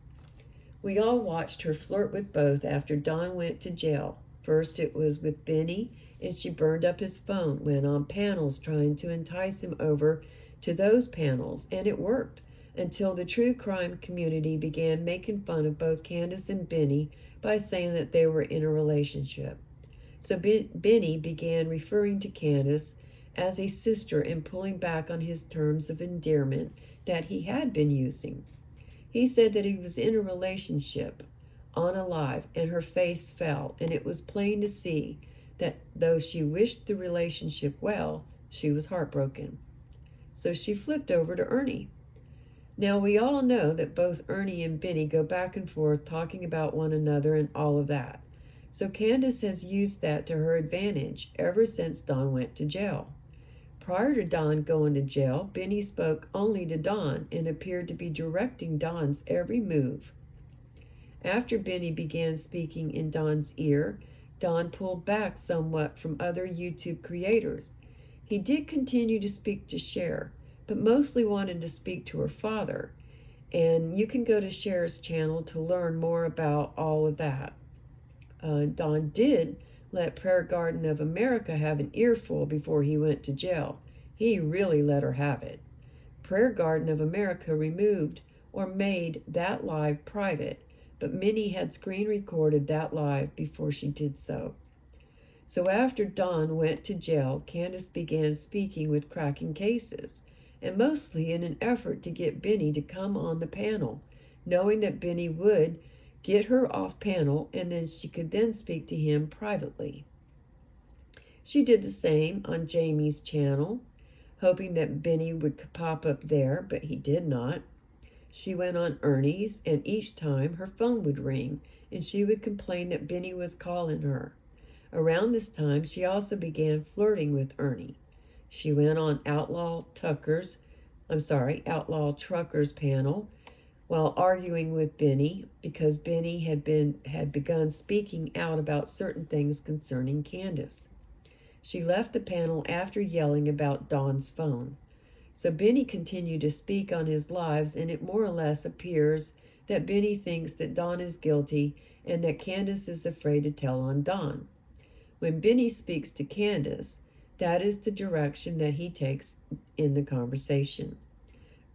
We all watched her flirt with both after Don went to jail. First it was with Benny, and she burned up his phone, went on panels trying to entice him over to those panels, and it worked, until the true crime community began making fun of both Candus and Benny by saying that they were in a relationship. So Benny began referring to Candus as a sister and pulling back on his terms of endearment that he had been using. He said that he was in a relationship on a live, and her face fell, and it was plain to see that though she wished the relationship well, she was heartbroken. So she flipped over to Ernie. Now we all know that both Ernie and Benny go back and forth talking about one another and all of that. So Candus has used that to her advantage ever since Don went to jail. Prior to Don going to jail, Benny spoke only to Don and appeared to be directing Don's every move. After Benny began speaking in Don's ear, Don pulled back somewhat from other YouTube creators. He did continue to speak to Cher, but mostly wanted to speak to her father. And you can go to Cher's channel to learn more about all of that. Don did let Prayer Garden of America have an earful before he went to jail. He really let her have it. Prayer Garden of America removed or made that live private, but Minnie had screen recorded that live before she did so. So after Don went to jail, Candus began speaking with cracking cases, and mostly in an effort to get Benny to come on the panel, knowing that Benny would get her off panel and then she could then speak to him privately. She did the same on Jamie's channel, hoping that Benny would pop up there, but he did not. She went on Ernie's, and each time her phone would ring, and she would complain that Benny was calling her. Around this time, she also began flirting with Ernie. She went on Outlaw Trucker's panel while arguing with Benny because Benny had begun speaking out about certain things concerning Candus. She left the panel after yelling about Don's phone. So Benny continued to speak on his lives, and it more or less appears that Benny thinks that Don is guilty and that Candus is afraid to tell on Don. When Benny speaks to Candus, that is the direction that he takes in the conversation.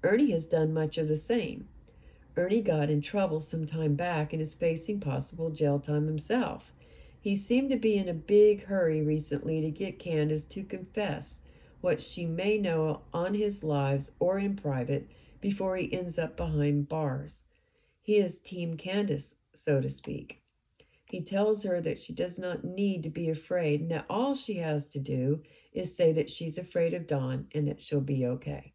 Ernie has done much of the same. Ernie got in trouble some time back and is facing possible jail time himself. He seemed to be in a big hurry recently to get Candus to confess what she may know on his lives or in private before he ends up behind bars. He is Team Candus, so to speak. He tells her that she does not need to be afraid and that all she has to do is say that she's afraid of Don and that she'll be okay.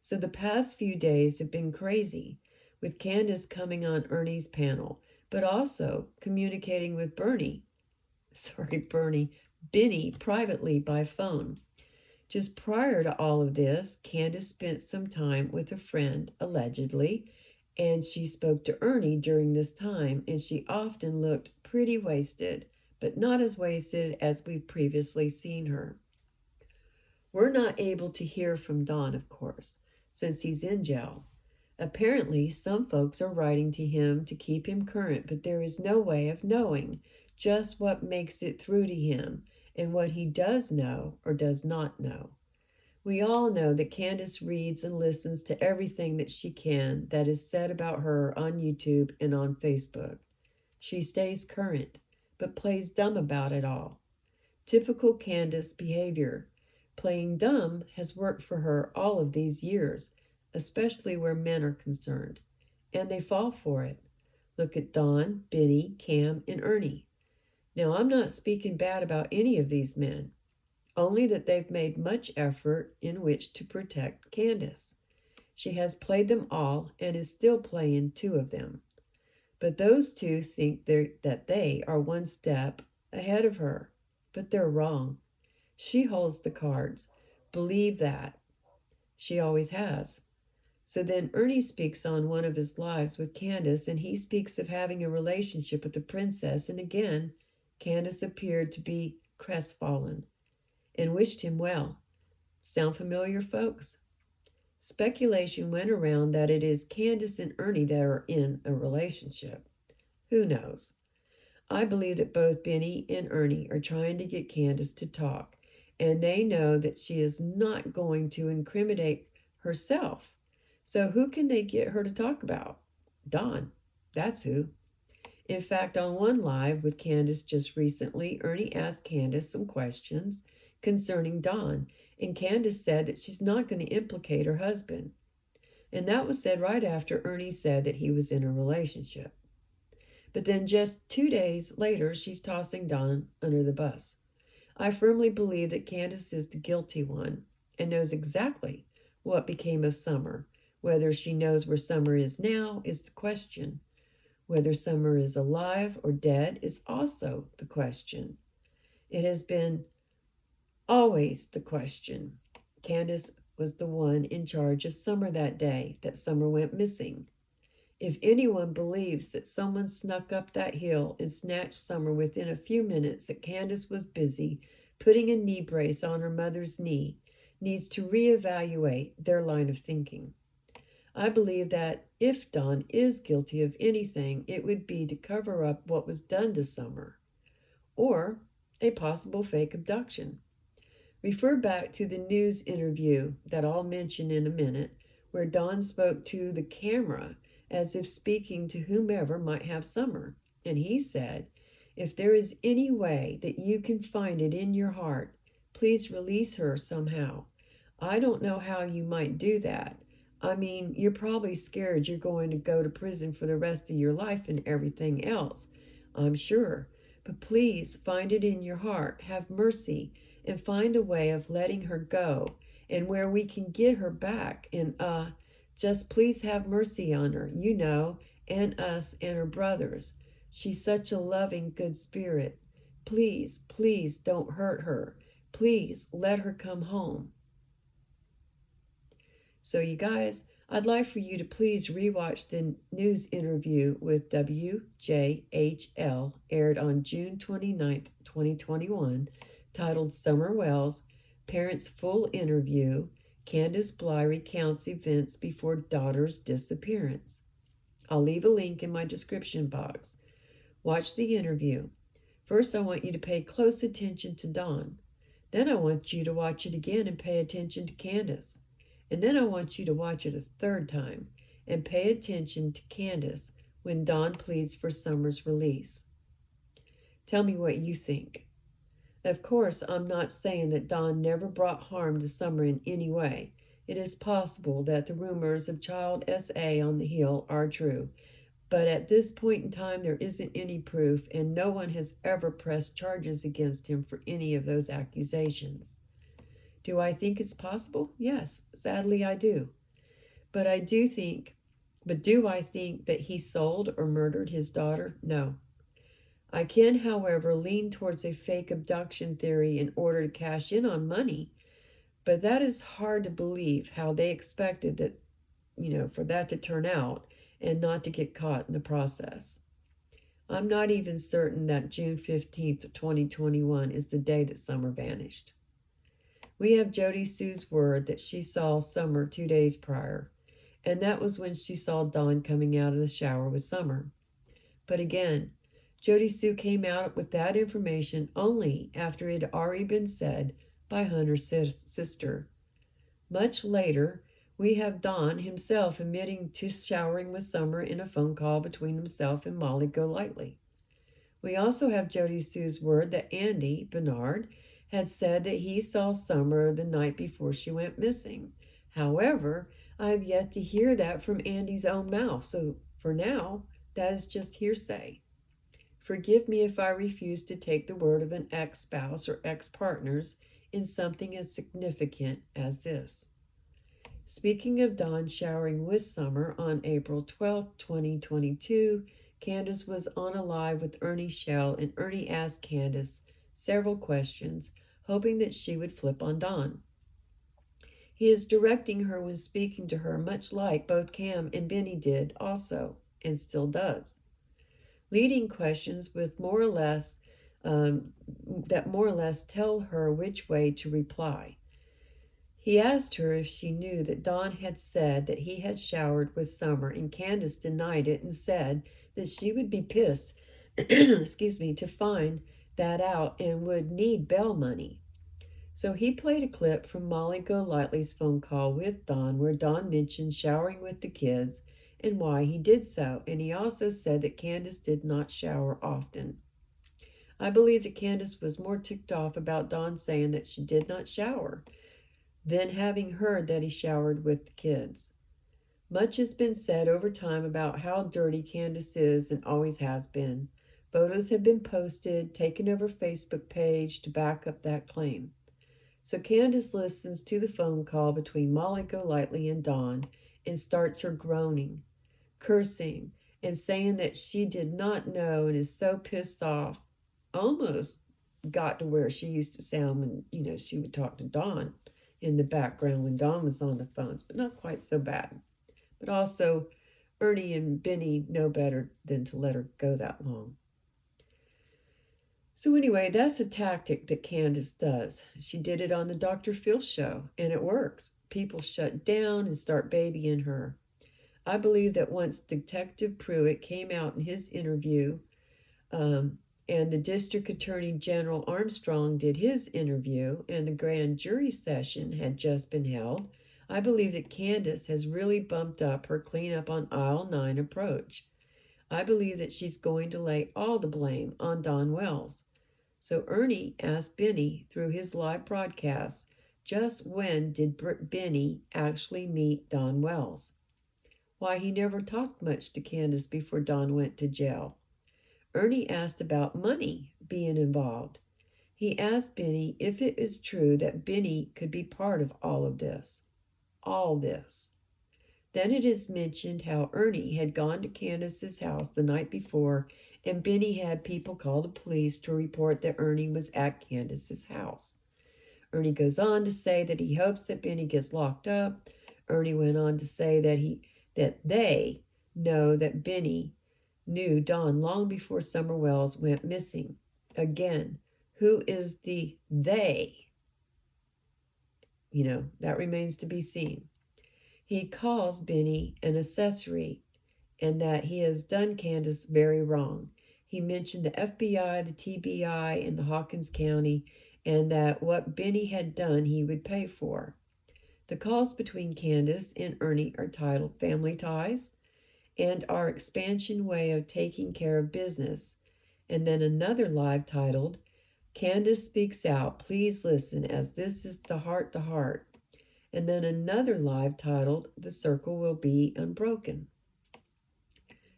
So the past few days have been crazy, with Candus coming on Ernie's panel, but also communicating with Benny privately by phone. Just prior to all of this, Candus spent some time with a friend, allegedly, and she spoke to Ernie during this time, and she often looked pretty wasted, but not as wasted as we've previously seen her. We're not able to hear from Don, of course, since he's in jail. Apparently, some folks are writing to him to keep him current, but there is no way of knowing just what makes it through to him and what he does know or does not know. We all know that Candus reads and listens to everything that she can that is said about her on YouTube and on Facebook. She stays current, but plays dumb about it all. Typical Candus behavior. Playing dumb has worked for her all of these years, especially where men are concerned, and they fall for it. Look at Don, Benny, Cam, and Ernie. Now, I'm not speaking bad about any of these men, only that they've made much effort in which to protect Candus. She has played them all and is still playing two of them. But those two think that they are one step ahead of her, but they're wrong. She holds the cards. Believe that. She always has. So then Ernie speaks on one of his lives with Candus, and he speaks of having a relationship with the princess, and again, Candus appeared to be crestfallen and wished him well. Sound familiar, folks? Speculation went around that it is Candus and Ernie that are in a relationship. Who knows? I believe that both Benny and Ernie are trying to get Candus to talk, and they know that she is not going to incriminate herself. So who can they get her to talk about? Don. That's who. In fact, on one live with Candus just recently, Ernie asked Candus some questions concerning Don, and Candus said that she's not going to implicate her husband. And that was said right after Ernie said that he was in a relationship. But then just 2 days later, she's tossing Don under the bus. I firmly believe that Candus is the guilty one and knows exactly what became of Summer. Whether she knows where Summer is now is the question. Whether Summer is alive or dead is also the question. It has been always the question. Candus was the one in charge of Summer that day that Summer went missing. If anyone believes that someone snuck up that hill and snatched Summer within a few minutes that Candus was busy putting a knee brace on her mother's knee, needs to reevaluate their line of thinking. I believe that if Dawn is guilty of anything, it would be to cover up what was done to Summer, or a possible fake abduction. Refer back to the news interview that I'll mention in a minute, where Dawn spoke to the camera as if speaking to whomever might have Summer. And he said, "If there is any way that you can find it in your heart, please release her somehow. I don't know how you might do that. I mean, you're probably scared you're going to go to prison for the rest of your life and everything else, I'm sure. But please find it in your heart, have mercy, and find a way of letting her go, and where we can get her back. And just please have mercy on her, and us and her brothers. She's such a loving, good spirit. Please, please don't hurt her. Please let her come home." So you guys, I'd like for you to please rewatch the news interview with WJHL, aired on June 29th, 2021, titled Summer Wells, Parents' Full Interview, Candus Bly Recounts Events Before Daughter's Disappearance. I'll leave a link in my description box. Watch the interview. First, I want you to pay close attention to Dawn. Then I want you to watch it again and pay attention to Candus. And then I want you to watch it a third time and pay attention to Candus when Dawn pleads for Summer's release. Tell me what you think. Of course, I'm not saying that Dawn never brought harm to Summer in any way. It is possible that the rumors of Child S.A. on the hill are true, but at this point in time, there isn't any proof, and no one has ever pressed charges against him for any of those accusations. Do I think it's possible? Yes, sadly I do. But do I think that he sold or murdered his daughter? No. I can, however, lean towards a fake abduction theory in order to cash in on money, but that is hard to believe how they expected that, for that to turn out and not to get caught in the process. I'm not even certain that June 15th, 2021 is the day that Summer vanished. We have Jody Sue's word that she saw Summer 2 days prior, and that was when she saw Dawn coming out of the shower with Summer. But again, Jody Sue came out with that information only after it had already been said by Hunter's sister. Much later, we have Don himself admitting to showering with Summer in a phone call between himself and Molly Golightly. We also have Jody Sue's word that Andy Bernard had said that he saw Summer the night before she went missing. However, I have yet to hear that from Andy's own mouth, so for now, that is just hearsay. Forgive me if I refuse to take the word of an ex-spouse or ex-partners in something as significant as this. Speaking of Dawn showering with Summer, on April 12, 2022, Candus was on a live with Ernie Shell, and Ernie asked Candus several questions, hoping that she would flip on Dawn. He is directing her when speaking to her, much like both Cam and Benny did also, and still does. Leading questions with more or less tell her which way to reply. He asked her if she knew that Dawn had said that he had showered with Summer, and Candus denied it and said that she would be pissed to find that out and would need bail money. So he played a clip from Molly Golightly's phone call with Dawn, where Dawn mentioned showering with the kids and why he did so, and he also said that Candus did not shower often. I believe that Candus was more ticked off about Dawn saying that she did not shower than having heard that he showered with the kids. Much has been said over time about how dirty Candus is and always has been. Photos have been posted, taken over Facebook page to back up that claim. So Candus listens to the phone call between Molly Golightly and Dawn and starts her groaning, cursing, and saying that she did not know and is so pissed off. Almost got to where she used to sound when, she would talk to Dawn in the background when Dawn was on the phones, but not quite so bad. But also Ernie and Benny know better than to let her go that long. So anyway, that's a tactic that Candus does. She did it on the Dr. Phil show, and it works. People shut down and start babying her. I believe that once Detective Pruitt came out in his interview, and the District Attorney General Armstrong did his interview, and the grand jury session had just been held, I believe that Candus has really bumped up her cleanup on aisle 9 approach. I believe that she's going to lay all the blame on Don Wells. So Ernie asked Benny through his live broadcast, just when did Benny actually meet Don Wells? Why, he never talked much to Candus before Don went to jail. Ernie asked about money being involved. He asked Benny if it is true that Benny could be part of all of this. All this. Then it is mentioned how Ernie had gone to Candus's house the night before, and Benny had people call the police to report that Ernie was at Candus's house. Ernie goes on to say that he hopes that Benny gets locked up. Ernie went on to say that they know that Benny knew Don long before Summer Wells went missing. Again, who is the they? That remains to be seen. He calls Benny an accessory and that he has done Candus very wrong. He mentioned the FBI, the TBI, and the Hawkins County, and that what Benny had done he would pay for. The calls between Candus and Ernie are titled Family Ties and Our Expansion Way of Taking Care of Business, and then another live titled Candus Speaks Out, Please Listen, as this is the heart to heart, and then another live titled The Circle Will Be Unbroken.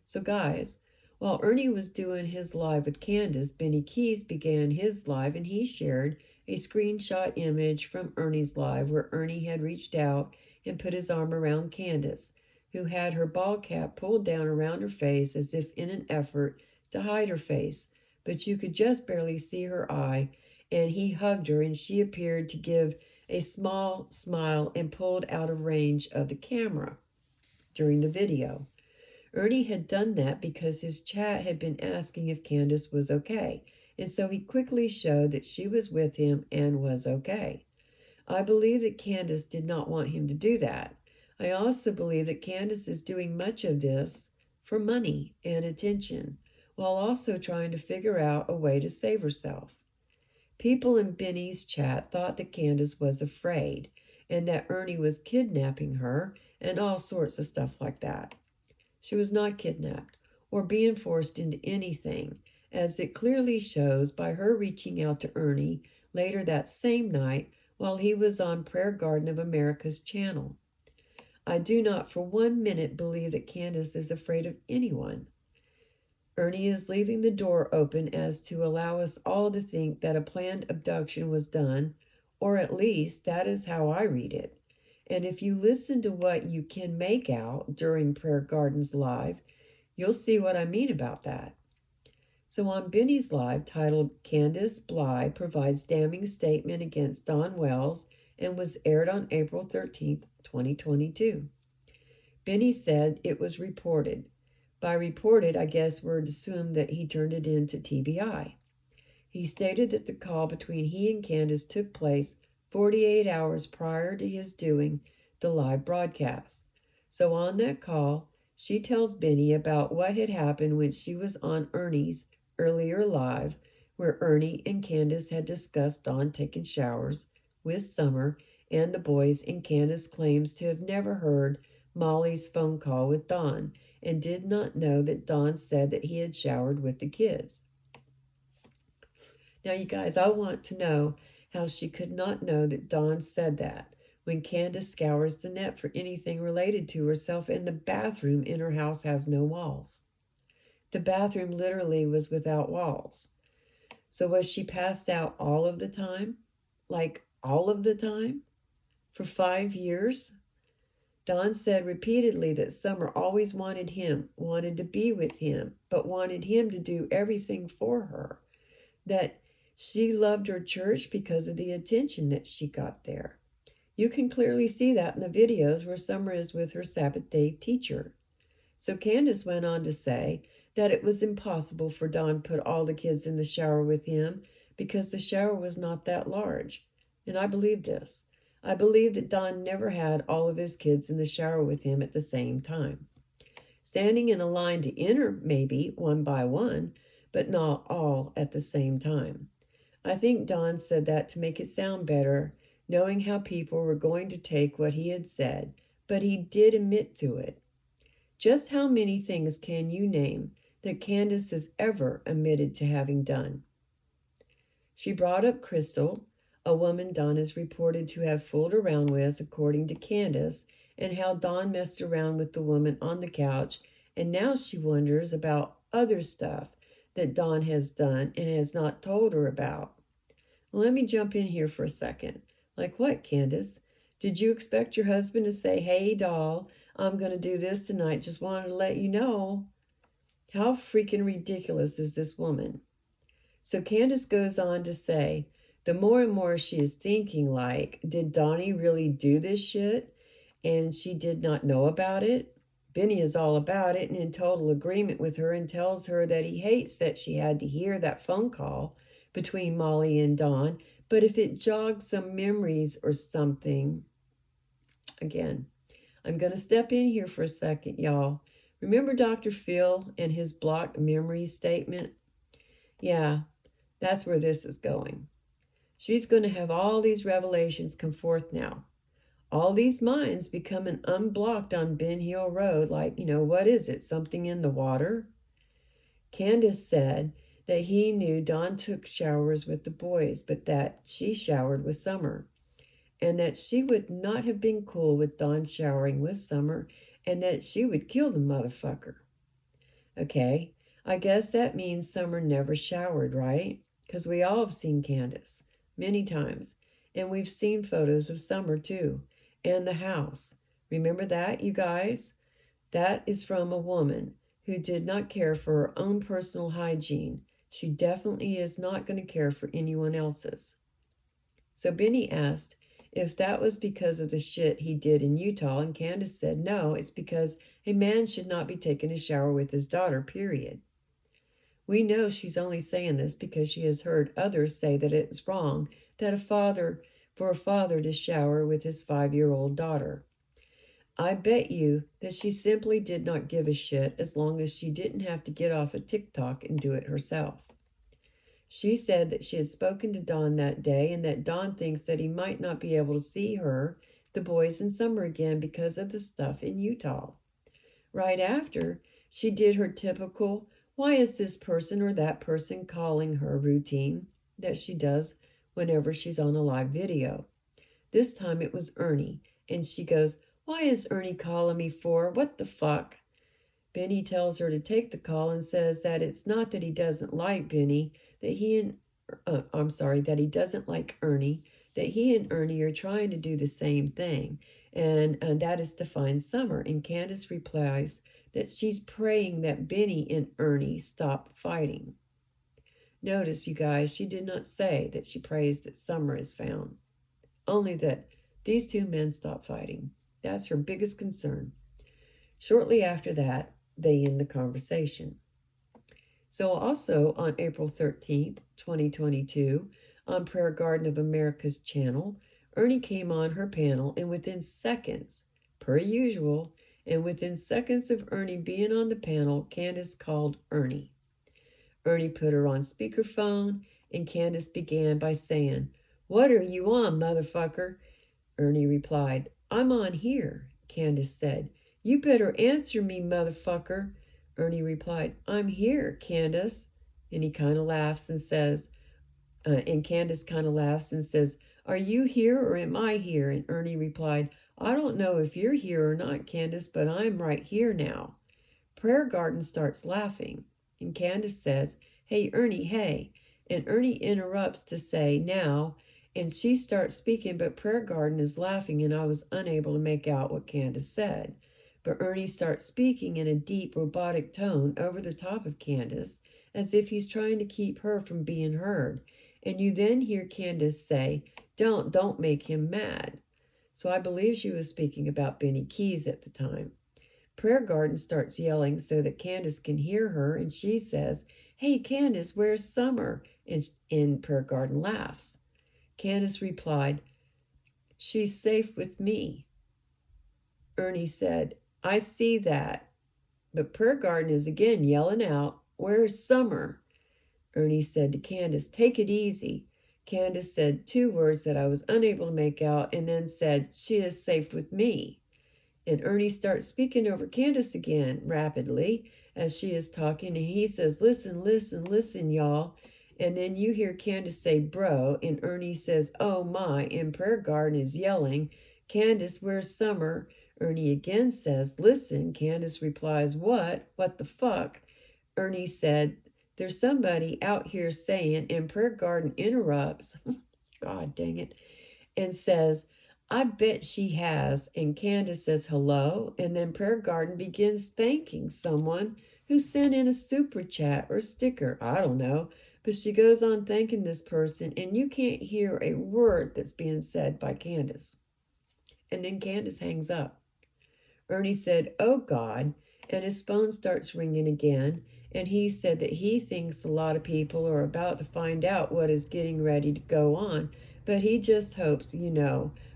So guys, while Ernie was doing his live with Candus, Bennykeyz began his live, and he shared a screenshot image from Ernie's live where Ernie had reached out and put his arm around Candus, who had her ball cap pulled down around her face as if in an effort to hide her face, but you could just barely see her eye, and he hugged her, and she appeared to give a small smile and pulled out of range of the camera during the video. Ernie had done that because his chat had been asking if Candus was okay, and so he quickly showed that she was with him and was okay. I believe that Candus did not want him to do that. I also believe that Candus is doing much of this for money and attention, while also trying to figure out a way to save herself. People in Benny's chat thought that Candus was afraid and that Ernie was kidnapping her and all sorts of stuff like that. She was not kidnapped or being forced into anything, as it clearly shows by her reaching out to Ernie later that same night while he was on Prayer Garden of America's channel. I do not for 1 minute believe that Candus is afraid of anyone. Ernie is leaving the door open as to allow us all to think that a planned abduction was done, or at least that is how I read it. And if you listen to what you can make out during Prayer Gardens Live, you'll see what I mean about that. So on Benny's live, titled Candus Bly Provides Damning Statement Against Don Wells, and was aired on April 13th, 2022. Benny said it was reported. By reported, I guess we're to assume that he turned it in to TBI. He stated that the call between he and Candus took place 48 hours prior to his doing the live broadcast. So on that call, she tells Benny about what had happened when she was on Ernie's earlier live, where Ernie and Candus had discussed Don taking showers with Summer and the boys, and Candus claims to have never heard Molly's phone call with Don and did not know that Don said that he had showered with the kids. Now, you guys, I want to know how she could not know that Don said that when Candus scours the net for anything related to herself, and the bathroom in her house has no walls. The bathroom literally was without walls. So was she passed out all of the time? Like all of the time? For 5 years? Don said repeatedly that Summer always wanted him, wanted to be with him, but wanted him to do everything for her. That she loved her church because of the attention that she got there. You can clearly see that in the videos where Summer is with her Sabbath day teacher. So Candus went on to say that it was impossible for Don to put all the kids in the shower with him because the shower was not that large. And I believe this. I believe that Don never had all of his kids in the shower with him at the same time. Standing in a line to enter, maybe, one by one, but not all at the same time. I think Don said that to make it sound better, knowing how people were going to take what he had said, but he did admit to it. Just how many things can you name that Candus has ever admitted to having done? She brought up Crystal, a woman Don is reported to have fooled around with, according to Candus, and how Don messed around with the woman on the couch, and now she wonders about other stuff that Don has done and has not told her about. Let me jump in here for a second. Like what, Candus? Did you expect your husband to say, "Hey, doll, I'm going to do this tonight. Just wanted to let you know"? How freaking ridiculous is this woman? So Candus goes on to say, the more and more she is thinking, like, did Donnie really do this shit and she did not know about it? Benny is all about it and in total agreement with her and tells her that he hates that she had to hear that phone call between Molly and Don, but if it jogs some memories or something. Again, I'm going to step in here for a second, y'all. Remember Dr. Phil and his blocked memory statement? Yeah, that's where this is going. She's going to have all these revelations come forth now. All these minds becoming unblocked on Ben Hill Road, like, what is it? Something in the water? Candus said that he knew Don took showers with the boys, but that she showered with Summer, and that she would not have been cool with Don showering with Summer, and that she would kill the motherfucker. Okay, I guess that means Summer never showered, right? Because we all have seen Candus many times, and we've seen photos of Summer too, and the house. Remember that, you guys? That is from a woman who did not care for her own personal hygiene. She definitely is not going to care for anyone else's. So Benny asked if that was because of the shit he did in Utah, and Candus said no, it's because a man should not be taking a shower with his daughter, period. We know she's only saying this because she has heard others say that it's wrong that for a father to shower with his 5-year-old daughter. I bet you that she simply did not give a shit as long as she didn't have to get off of TikTok and do it herself. She said that she had spoken to Don that day and that Don thinks that he might not be able to see her, the boys, and Summer again because of the stuff in Utah. Right after, she did her typical, why is this person or that person calling her routine that she does whenever she's on a live video. This time it was Ernie, and she goes, why is Ernie calling me for? What the fuck? Benny tells her to take the call and says that it's not that he doesn't like Benny, that he doesn't like Ernie, that he and Ernie are trying to do the same thing, and that is to find Summer. And Candus replies that she's praying that Benny and Ernie stop fighting. Notice, you guys, she did not say that she prays that Summer is found, only that these two men stop fighting. That's her biggest concern. Shortly after that, they end the conversation. So also on April 13th, 2022, on Prayer Garden of America's channel, Ernie came on her panel, and within seconds, per usual, and within seconds of Ernie being on the panel, Candus called Ernie. Ernie put her on speakerphone, and Candus began by saying, "What are you on, motherfucker?" Ernie replied, "I'm on here." Candus said, "You better answer me, motherfucker." Ernie replied, "I'm here, Candus." And he kind of laughs and says, and Candus kind of laughs and says, "Are you here or am I here?" And Ernie replied, "I don't know if you're here or not, Candus, but I'm right here now." Prayer Garden starts laughing, and Candus says, "Hey, Ernie, hey." And Ernie interrupts to say, "Now," and she starts speaking, but Prayer Garden is laughing, and I was unable to make out what Candus said. But Ernie starts speaking in a deep, robotic tone over the top of Candus, as if he's trying to keep her from being heard. And you then hear Candus say, don't make him mad." So I believe she was speaking about Bennykeyz at the time. Prayer Garden starts yelling so that Candus can hear her, and she says, "Hey, Candus, where's Summer?" And Prayer Garden laughs. Candus replied, "She's safe with me." Ernie said, "I see that." But Prayer Garden is again yelling out, "Where's Summer?" Ernie said to Candus, "Take it easy." Candus said two words that I was unable to make out and then said, "She is safe with me." And Ernie starts speaking over Candus again rapidly as she is talking, and he says, "Listen, listen, listen, y'all." And then you hear Candus say, "Bro," and Ernie says, "Oh my," and Prayer Garden is yelling, "Candus, where's Summer?" Ernie again says, "Listen." Candus replies, "What? What the fuck?" Ernie said, "There's somebody out here saying," and Prayer Garden interrupts, God dang it, and says, "I bet she has." And Candus says, "Hello." And then Prayer Garden begins thanking someone who sent in a super chat or sticker. I don't know. But she goes on thanking this person, and you can't hear a word that's being said by Candus. And then Candus hangs up. Ernie said, "Oh God," and his phone starts ringing again. And he said that he thinks a lot of people are about to find out what is getting ready to go on. But he just hopes,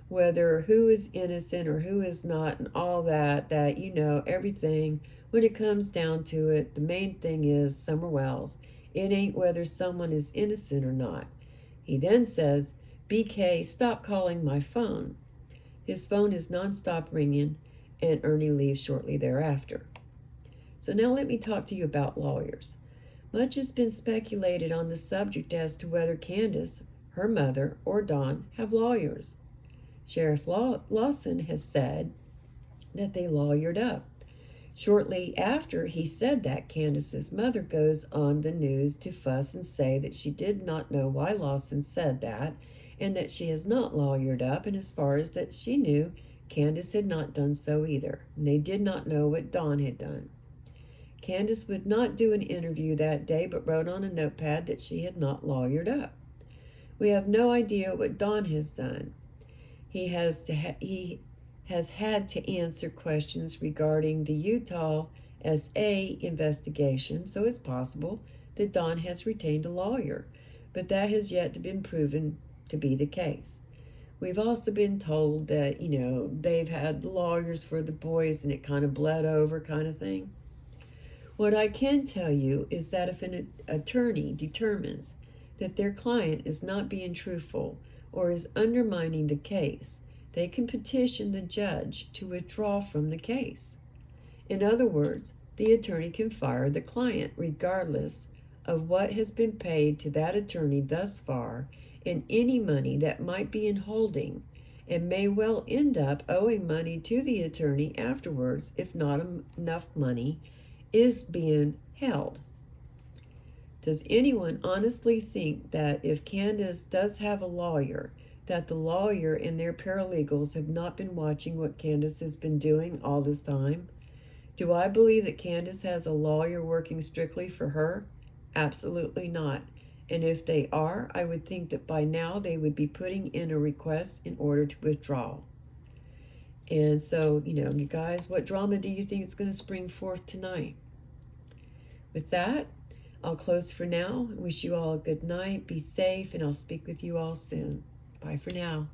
whether who is innocent or who is not and all that, everything, when it comes down to it, the main thing is Summer Wells. It ain't whether someone is innocent or not. He then says, "BK, stop calling my phone." His phone is nonstop ringing, and Ernie leaves shortly thereafter. So now let me talk to you about lawyers. Much has been speculated on the subject as to whether Candus, her mother, or Dawn have lawyers. Sheriff Lawson has said that they lawyered up. Shortly after he said that, Candus's mother goes on the news to fuss and say that she did not know why Lawson said that, and that she has not lawyered up, and as far as that she knew, Candus had not done so either, and they did not know what Dawn had done. Candus would not do an interview that day, but wrote on a notepad that she had not lawyered up. We have no idea what Dawn has done. He has had to answer questions regarding the Utah SA investigation, so it's possible that Dawn has retained a lawyer, but that has yet to be proven to be the case. We've also been told that, they've had lawyers for the boys and it kind of bled over kind of thing. What I can tell you is that if an attorney determines that their client is not being truthful or is undermining the case, they can petition the judge to withdraw from the case. In other words, the attorney can fire the client regardless of what has been paid to that attorney thus far and any money that might be in holding, and may well end up owing money to the attorney afterwards if not enough money is being held. Does anyone honestly think that if Candus does have a lawyer, that the lawyer and their paralegals have not been watching what Candus has been doing all this time? Do I believe that Candus has a lawyer working strictly for her? Absolutely not. And if they are, I would think that by now they would be putting in a request in order to withdraw. And so, you guys, what drama do you think is going to spring forth tonight? With that, I'll close for now. Wish you all a good night. Be safe, and I'll speak with you all soon. Bye for now.